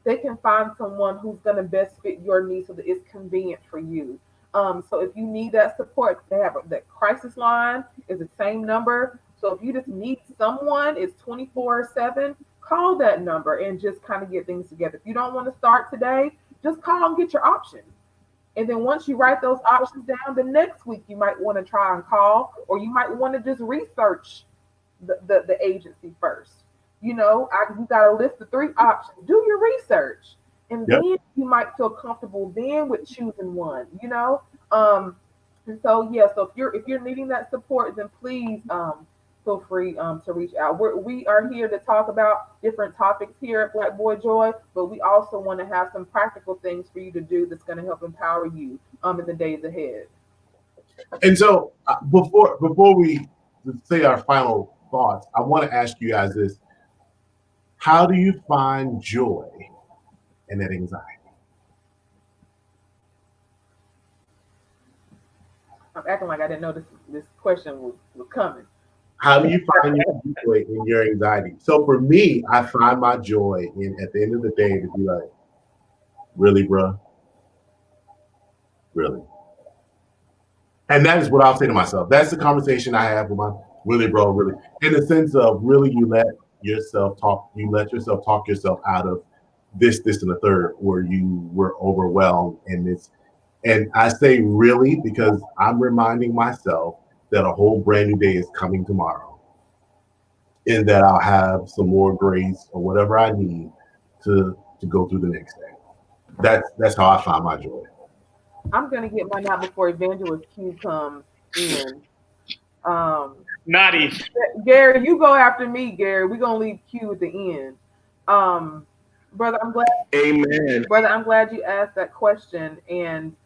they can find someone who's going to best fit your needs so that it's convenient for you. So if you need that support, they have that crisis line is the same number. So if you just need someone, it's 24/7. Call that number and just kind of get things together. If you don't want to start today, just call and get your options. And then once you write those options down, the next week you might want to try and call, or you might want to just research the agency first. You got a list of 3 options. Do your research, and Yep. then you might feel comfortable then with choosing one. Um, And so yeah, so if you're needing that support, then please feel free to reach out. We are here to talk about different topics here at Black Boy Joy, but we also want to have some practical things for you to do that's going to help empower you in the days ahead. And so before we say our final thoughts, I want to ask you guys this: how do you find joy in that anxiety? I'm acting like I didn't know this question was coming. How do you find your joy in your anxiety? So for me, I find my joy in at the end of the day to be like, really, bro, really. And that is what I'll say to myself. That's the conversation I have with my really, bro, really. In the sense of really you let yourself talk yourself out of this, and the third, where you were overwhelmed and this. And I say really because I'm reminding myself that a whole brand new day is coming tomorrow. And that I'll have some more grace or whatever I need to go through the next day. That's how I find my joy. I'm gonna get mine out before Evangelist Q comes in. Um, Not even. Gary, you go after me, Gary. We're gonna leave Q at the end. Um, brother, I'm glad. Amen. Brother, I'm glad you asked that question. And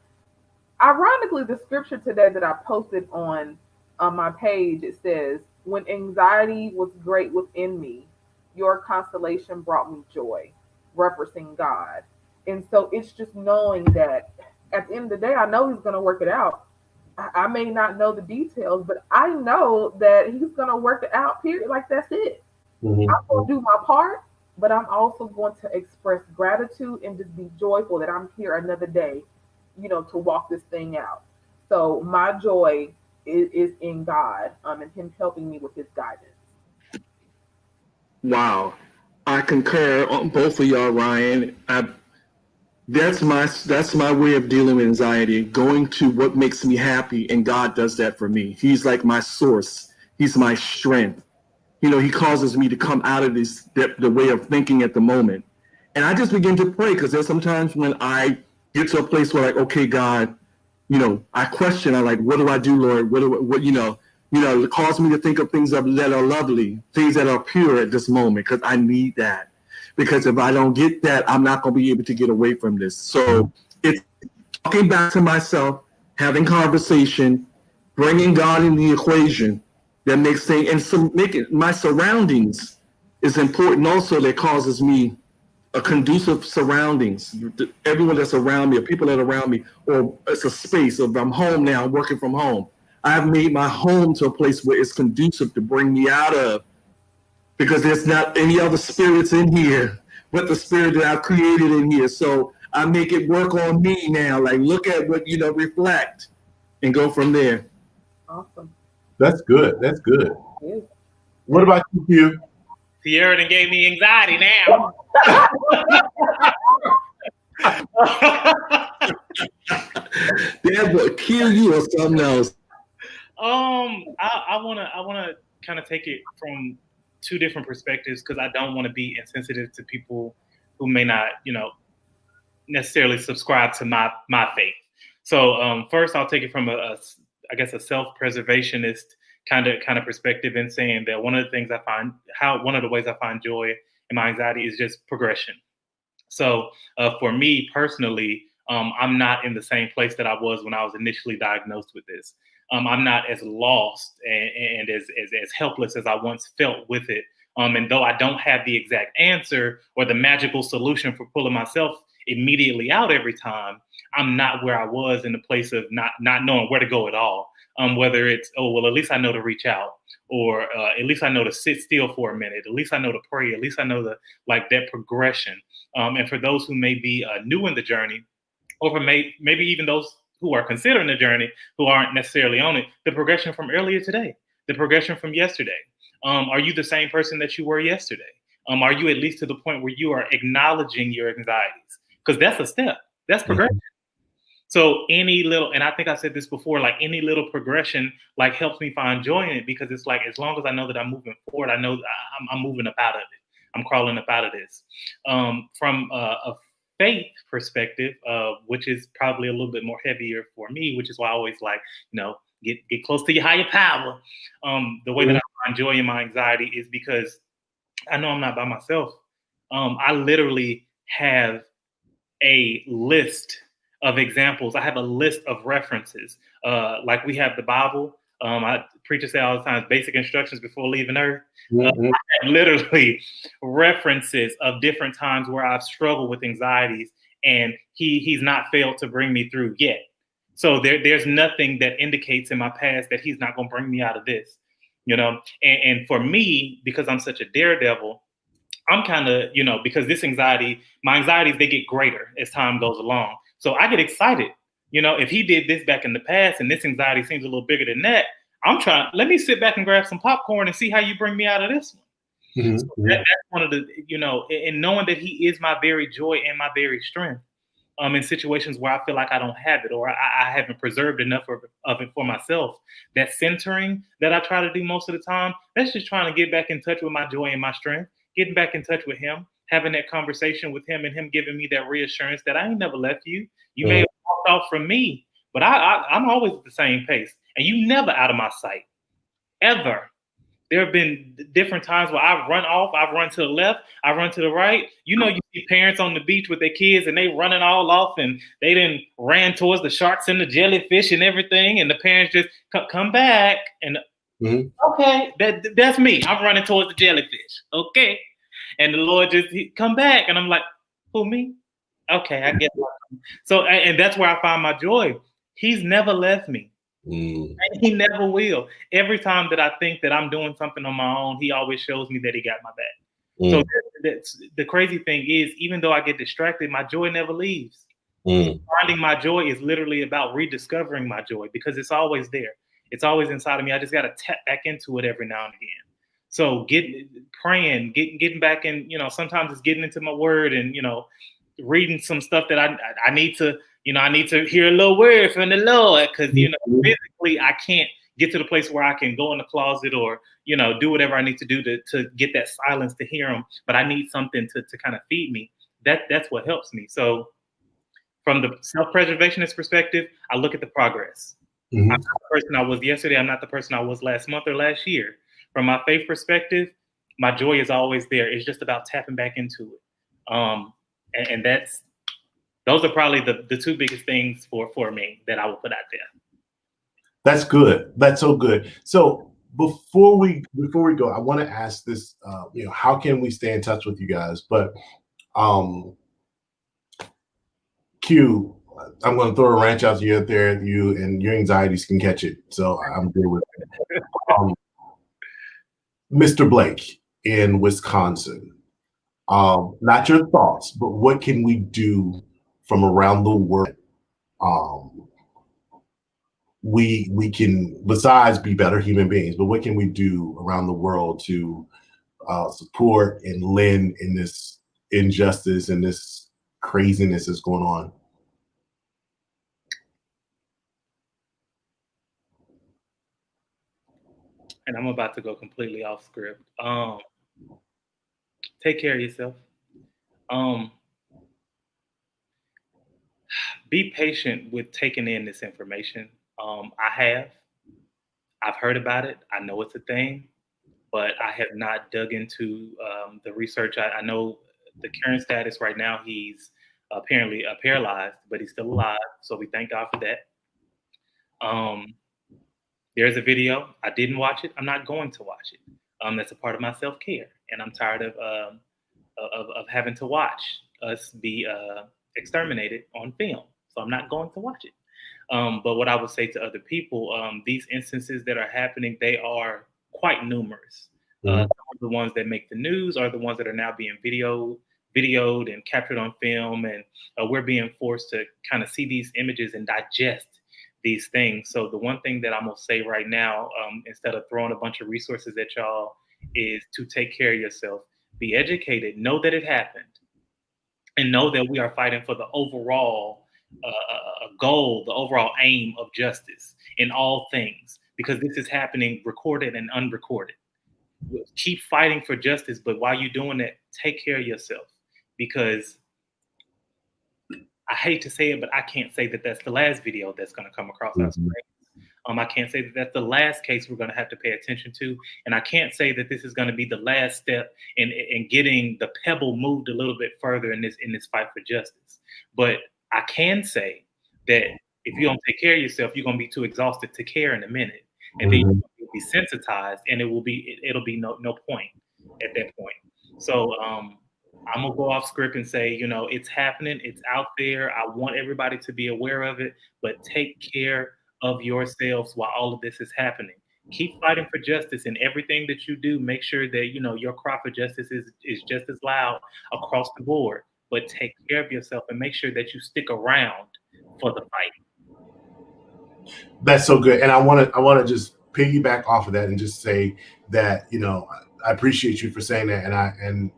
ironically, the scripture today that I posted on my page, it says, "When anxiety was great within me, your consolation brought me joy," referencing God. And so it's just knowing that at the end of the day, I know He's going to work it out. I may not know the details, but I know that He's going to work it out, period. Like, that's it. Mm-hmm. I'm going to do my part, but I'm also going to express gratitude and just be joyful that I'm here another day, to walk this thing out. So my joy is in God, and Him helping me with His guidance. Wow. I concur on both of y'all, Ryan. That's my way of dealing with anxiety, going to what makes me happy, and God does that for me. He's like my source. He's my strength. He causes me to come out of the way of thinking at the moment. And I just begin to pray, because there's sometimes when I get to a place where, like, okay, God, I question, I'm like, what do I do, Lord? It causes me to think of things that are lovely, things that are pure at this moment, because I need that. Because if I don't get that, I'm not going to be able to get away from this. So it's talking back to myself, having conversation, bringing God in the equation that makes things, and making my surroundings is important also, that causes me a conducive surroundings, everyone that's around me, or people that are around me, or it's a space of I'm home now, I'm working from home. I've made my home to a place where it's conducive to bring me out of, because there's not any other spirits in here but the spirit that I've created in here. So I make it work on me now. Like, look at what, reflect and go from there. Awesome. That's good. That's good. Yeah. What about you, Q? Sierra done gave me anxiety now. That will kill you or something else. I wanna kind of take it from two different perspectives, because I don't want to be insensitive to people who may not, necessarily subscribe to my faith. So first, I'll take it from a self-preservationist kind of perspective, in saying that one of the ways I find joy in my anxiety is just progression. So for me personally, I'm not in the same place that I was when I was initially diagnosed with this. I'm not as lost and as helpless as I once felt with it. And though I don't have the exact answer or the magical solution for pulling myself immediately out every time, I'm not where I was in the place of not knowing where to go at all. Whether it's, oh, well, at least I know to reach out, or at least I know to sit still for a minute. At least I know to pray. At least I know that progression. And for those who may be new in the journey, or for maybe even those who are considering the journey, who aren't necessarily on it, the progression from earlier today, the progression from yesterday. Are you the same person that you were yesterday? Are you at least to the point where you are acknowledging your anxieties? Because that's a step. That's progression. Mm-hmm. So any little, and I think I said this before, like any little progression, like helps me find joy in it, because it's like, as long as I know that I'm moving forward, I know I'm moving up out of it. I'm crawling up out of this. From a faith perspective, which is probably a little bit more heavier for me, which is why I always like, get close to your higher power. The way that I find joy in my anxiety is because I know I'm not by myself. I literally have a list of examples. I have a list of references. Like we have the Bible. Preachers say all the time, basic instructions before leaving earth. I have literally references of different times where I've struggled with anxieties, and he's not failed to bring me through yet. So there's nothing that indicates in my past that he's not going to bring me out of this, And for me, because I'm such a daredevil, I'm kind of, because my anxieties, they get greater as time goes along. So I get excited. If he did this back in the past and this anxiety seems a little bigger than that, let me sit back and grab some popcorn and see how you bring me out of this one. So that's one of the, and knowing that he is my very joy and my very strength. In situations where I feel like I don't have it, or I haven't preserved enough of it for myself. That centering that I try to do most of the time, that's just trying to get back in touch with my joy and my strength, getting back in touch with him, having that conversation with him, and him giving me that reassurance that I ain't never left you. You may have walked off from me, but I'm always at the same pace, and you never out of my sight, ever. There have been different times where I've run off, I've run to the left, I run to the right. You see parents on the beach with their kids and they running all off, and they then ran towards the sharks and the jellyfish and everything. And the parents just come back and okay, that's me. I'm running towards the jellyfish. Okay. And the Lord just come back. And I'm like, who, me? Okay, I get it. So, and that's where I find my joy. He's never left me. And he never will. Every time that I think that I'm doing something on my own, he always shows me that he got my back. So that's the crazy thing is, even though I get distracted, my joy never leaves. Finding my joy is literally about rediscovering my joy, because it's always there. It's always inside of me. I just got to tap back into it every now and again. So praying, getting back in, sometimes it's getting into my word and, reading some stuff that I need to, I need to hear a little word from the Lord, because, physically I can't get to the place where I can go in the closet or, do whatever I need to do to get that silence to hear him. But I need something to kind of feed me. That's what helps me. So from the self-preservationist perspective, I look at the progress. I'm not the person I was yesterday. I'm not the person I was last month or last year. From my faith perspective, my joy is always there. It's just about tapping back into it. And those are probably the two biggest things for me that I would put out there. That's good. That's so good. So before we go, I want to ask this, how can we stay in touch with you guys? But Q, I'm going to throw a wrench out there at you, and your anxieties can catch it. So I'm good with it. Mr. Blake in Wisconsin, not your thoughts, but what can we do from around the world? We can, besides be better human beings, but what can we do around the world to support and lend in this injustice and this craziness that's going on? And I'm about to go completely off script. Take care of yourself. Be patient with taking in this information. I've heard about it. I know it's a thing, but I have not dug into the research. I know the current status right now, he's apparently paralyzed, but he's still alive. So we thank God for that. There's a video. I didn't watch it. I'm not going to watch it. That's a part of my self-care, and I'm tired of having to watch us be exterminated on film. So I'm not going to watch it. But what I would say to other people, these instances that are happening, they are quite numerous. Some of the ones that make the news are the ones that are now being videoed and captured on film, and we're being forced to kind of see these images and digest these things. So the one thing that I'm gonna say right now, instead of throwing a bunch of resources at y'all, is to take care of yourself, be educated, know that it happened, and know that we are fighting for the overall goal, the overall aim of justice in all things, because this is happening recorded and unrecorded. Keep fighting for justice, but while you're doing that, take care of yourself, because I hate to say it, but I can't say that that's the last video that's going to come across our screen. I can't say that that's the last case we're going to have to pay attention to, and I can't say that this is going to be the last step in getting the pebble moved a little bit further in this fight for justice. But I can say that if you don't take care of yourself, you're going to be too exhausted to care in a minute, and then you'll be sensitized, and it'll be no point at that point. So I'm gonna go off script and say, it's happening, it's out there. I want everybody to be aware of it, but take care of yourselves while all of this is happening. Keep fighting for justice in everything that you do. Make sure that your cry for justice is just as loud across the board. But take care of yourself and make sure that you stick around for the fight. That's so good, and I want to just piggyback off of that and just say that I appreciate you for saying that, and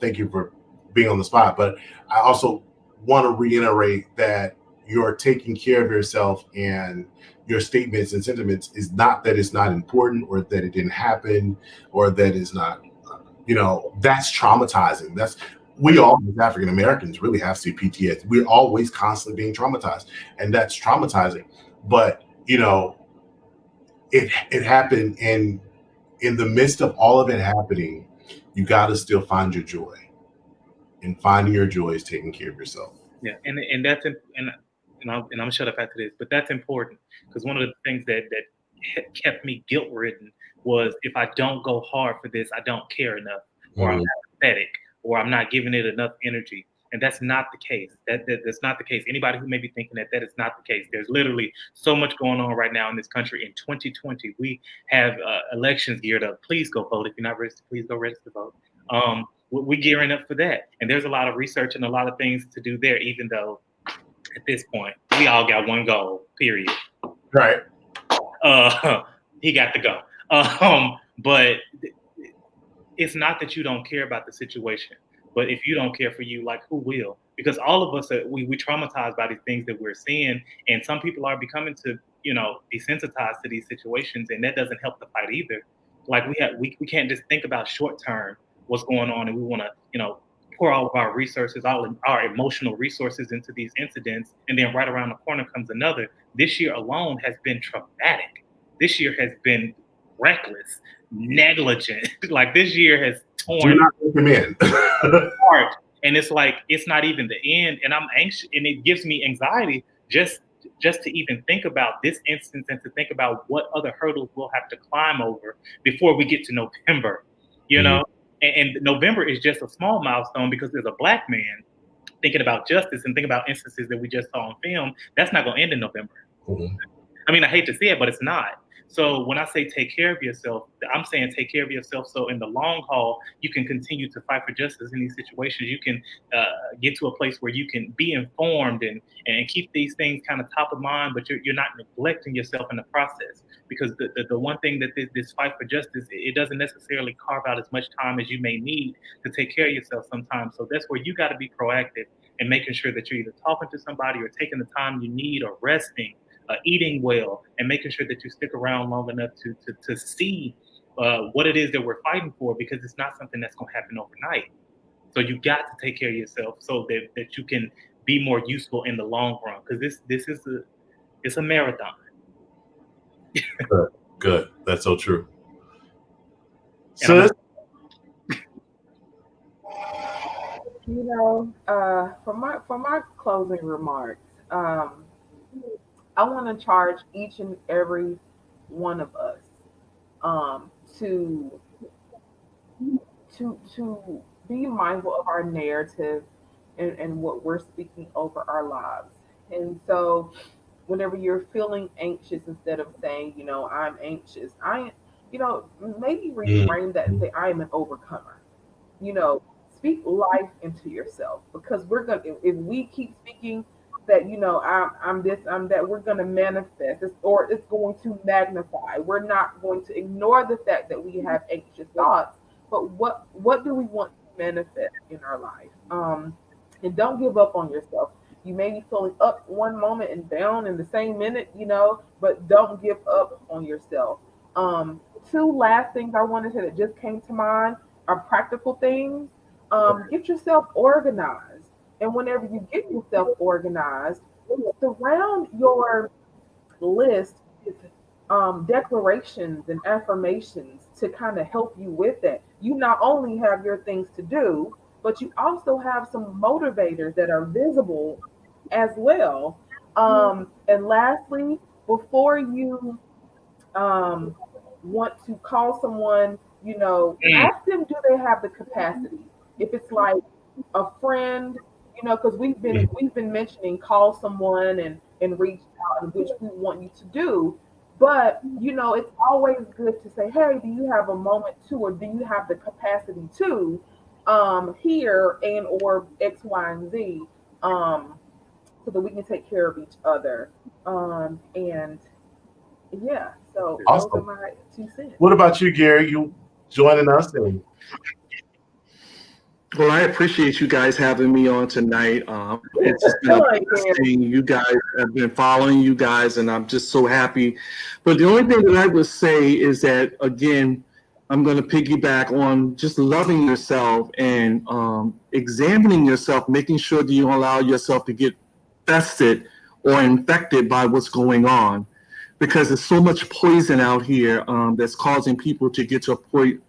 thank you for being on the spot. But I also want to reiterate that you're taking care of yourself, and your statements and sentiments is not that it's not important or that it didn't happen or that it's not, that's traumatizing. We all as African Americans really have CPTSD. We're always constantly being traumatized, and that's traumatizing. But it happened, and in the midst of all of it happening, you got to still find your joy, and finding your joy is taking care of yourself. Yeah, and that's and I'm gonna shut up after this, but that's important, because one of the things that kept me guilt ridden was, if I don't go hard for this, I don't care enough, or I'm apathetic, or I'm not giving it enough energy. And that's not the case. That's not the case. Anybody who may be thinking that is not the case. There's literally so much going on right now in this country. In 2020, we have elections geared up. Please go vote. If you're not registered, please go register to vote. We're gearing up for that. And there's a lot of research and a lot of things to do there, even though at this point, we all got one goal, period. Right. He got to go. But it's not that you don't care about the situation. But if you don't care for you, like, who will? Because all of us, we traumatized by these things that we're seeing. And some people are becoming to, desensitized to these situations. And that doesn't help the fight either. Like, we can't just think about short term what's going on. And we want to, pour all of our resources, all of our emotional resources into these incidents. And then right around the corner comes another. This year alone has been traumatic. This year has been reckless, negligent. Like, this year has torn apart. And it's like, it's not even the end. And I'm anxious, and it gives me anxiety just to even think about this instance, and to think about what other hurdles we'll have to climb over before we get to November, And November is just a small milestone, because there's a Black man thinking about justice and thinking about instances that we just saw on film. That's not going to end in November. I mean, I hate to say it, but it's not. So when I say take care of yourself, I'm saying take care of yourself so in the long haul, you can continue to fight for justice in these situations. You can get to a place where you can be informed and keep these things kind of top of mind, but you're not neglecting yourself in the process. Because the one thing that this fight for justice, it doesn't necessarily carve out as much time as you may need to take care of yourself sometimes. So that's where you got to be proactive and making sure that you're either talking to somebody or taking the time you need, or resting, eating well, and making sure that you stick around long enough to see what it is that we're fighting for, because it's not something that's going to happen overnight. So you got to take care of yourself so that you can be more useful in the long run, because it's a marathon. Good. That's so true. So for my closing remarks, I want to charge each and every one of us to be mindful of our narrative and what we're speaking over our lives. And so whenever you're feeling anxious, instead of saying, I'm anxious, maybe reframe that and say, I am an overcomer. Speak life into yourself, because we're going to, if we keep speaking that, I'm this, I'm that, we're going to manifest this, or it's going to magnify. We're not going to ignore the fact that we have anxious thoughts, but what do we want to manifest in our life? And don't give up on yourself. You may be feeling up one moment and down in the same minute, but don't give up on yourself. Two last things I wanted to that just came to mind are practical things. Get yourself organized. And whenever you get yourself organized, surround your list with declarations and affirmations to kind of help you with that. You not only have your things to do, but you also have some motivators that are visible as well. And lastly, before you um, want to call someone, Mm, ask them, do they have the capacity? If it's like a friend, because we've been mentioning call someone and reach out, and which we want you to do. But it's always good to say, hey, do you have a moment to, or do you have the capacity to, here and or X, Y, and Z, so that we can take care of each other. And yeah, so those are Awesome. my 2 cents. What about you, Gary? You joining us? And Well, I appreciate you guys having me on tonight. It's just been a Like, blessing. You guys have been following you guys, and I'm just so happy. But the only thing that I would say is that, again, I'm going to piggyback on just loving yourself and examining yourself, making sure that you don't allow yourself to get fested or infected by what's going on, because there's so much poison out here that's causing people to get to a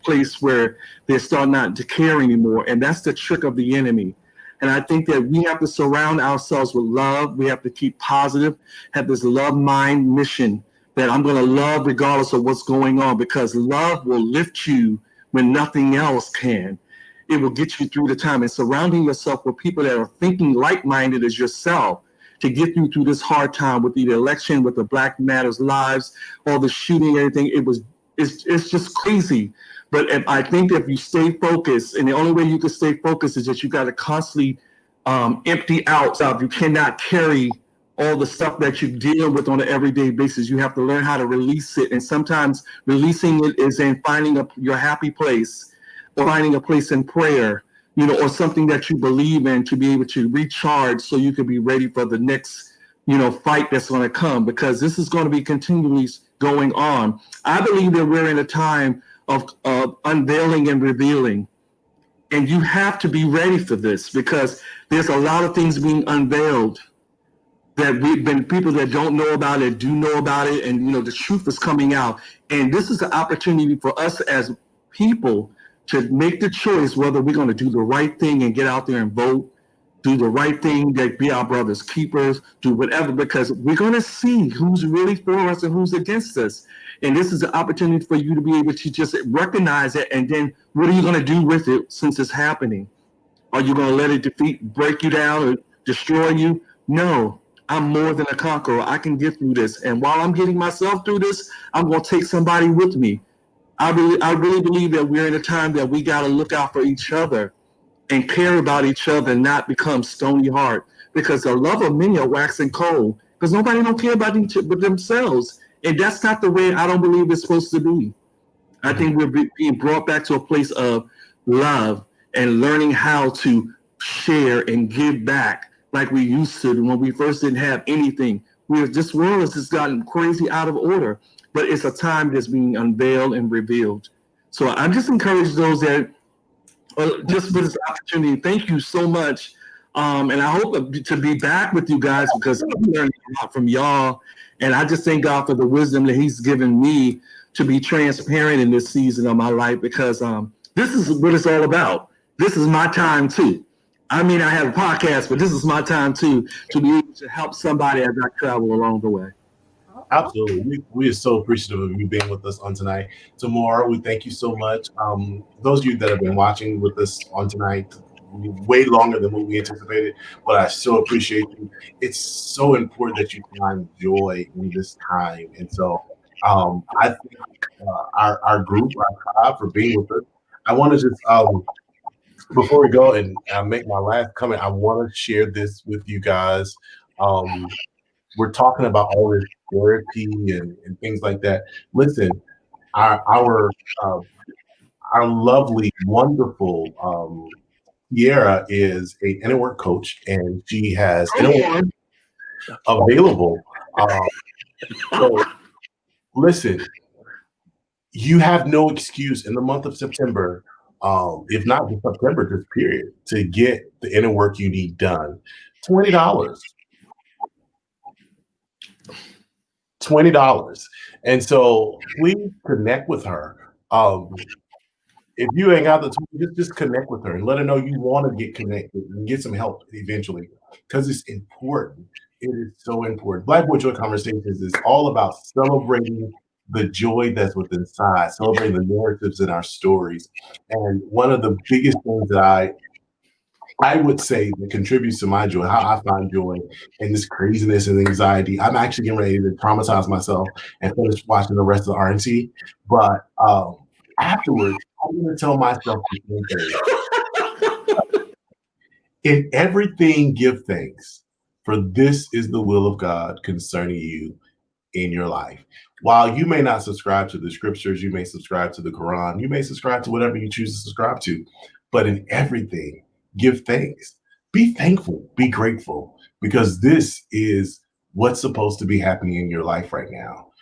place where they start not to care anymore. And that's the trick of the enemy. And I think that we have to surround ourselves with love. We have to keep positive, have this love mind mission that I'm going to love regardless of what's going on, because love will lift you when nothing else can. It will get you through the time, and surrounding yourself with people that are thinking like-minded as yourself to get you through this hard time with the election, with the Black Matters Lives, all the shooting, everything. It's just crazy. But I think that if you stay focused, and the only way you can stay focused is that you got to constantly empty out stuff. You cannot carry all the stuff that you deal with on an everyday basis. You have to learn how to release it. And sometimes releasing it is in finding your happy place, or finding a place in prayer, or something that you believe in, to be able to recharge so you can be ready for the next, fight that's going to come, because this is going to be continually going on. I believe that we're in a time of unveiling and revealing. And you have to be ready for this, because there's a lot of things being unveiled that we've been, people that don't know about it do know about it, and the truth is coming out. And this is an opportunity for us as people to make the choice whether we're going to do the right thing and get out there and vote, do the right thing, that be our brother's keepers, do whatever, because we're going to see who's really for us and who's against us. And this is an opportunity for you to be able to just recognize it, and then what are you going to do with it since it's happening? Are you going to let it break you down, or destroy you? No, I'm more than a conqueror. I can get through this. And while I'm getting myself through this, I'm going to take somebody with me. I really believe that we're in a time that we got to look out for each other and care about each other, and not become stony heart. Because the love of many are waxing cold. Because nobody don't care about each but themselves. And that's not the way I don't believe it's supposed to be. I think we're being brought back to a place of love and learning how to share and give back like we used to when we first didn't have anything. This world has just gotten crazy out of order, but it's a time that's being unveiled and revealed. So I just encourage those that just for this opportunity. Thank you so much. And I hope to be back with you guys, because I'm learning a lot from y'all. And I just thank God for the wisdom that He's given me to be transparent in this season of my life, because this is what it's all about. This is my time too. I mean, I have a podcast, but this is my time too, to be able to help somebody as I travel along the way. absolutely, we are so appreciative of you being with us on tonight. Tamora, we thank you so much. Those of you that have been watching with us on tonight, way longer than what we anticipated, but I so appreciate you. It's so important that you find joy in this time, and so I thank our group, our tribe, for being with us. I want to just before we go and make my last comment, I want to share this with you guys. Um, we're talking about all this therapy and things like that. Listen, our our uh, our lovely, wonderful Sierra is a inner work coach, and she has inner work available. So listen, you have no excuse in the month of September if not just September, just period, to get the inner work you need done. $20. $20. And so please connect with her. If you ain't got the tool, just connect with her and let her know you want to get connected and get some help eventually, because it's important. It is so important. Black Boy Joy Conversations is all about celebrating the joy that's within inside, celebrating the narratives in our stories. And one of the biggest things that I would say that contributes to my joy, how I find joy in this craziness and anxiety. I'm actually getting ready to traumatize myself and finish watching the rest of the RNC. But afterwards, I'm going to tell myself the same thing. In everything, give thanks, for this is the will of God concerning you in your life. While you may not subscribe to the scriptures, you may subscribe to the Quran, you may subscribe to whatever you choose to subscribe to, but in everything, give thanks. Be thankful, be grateful, because this is what's supposed to be happening in your life right now.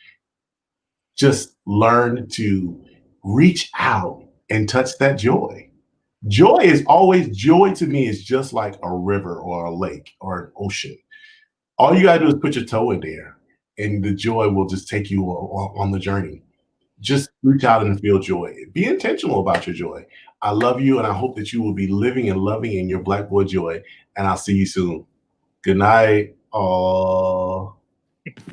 Just learn to reach out and touch that joy. Joy to me is just like a river or a lake or an ocean. All you gotta do is put your toe in there and the joy will just take you on the journey. Just reach out and feel joy. Be intentional about your joy. I love you, and I hope that you will be living and loving in your Black Boy joy. And I'll see you soon. Good night.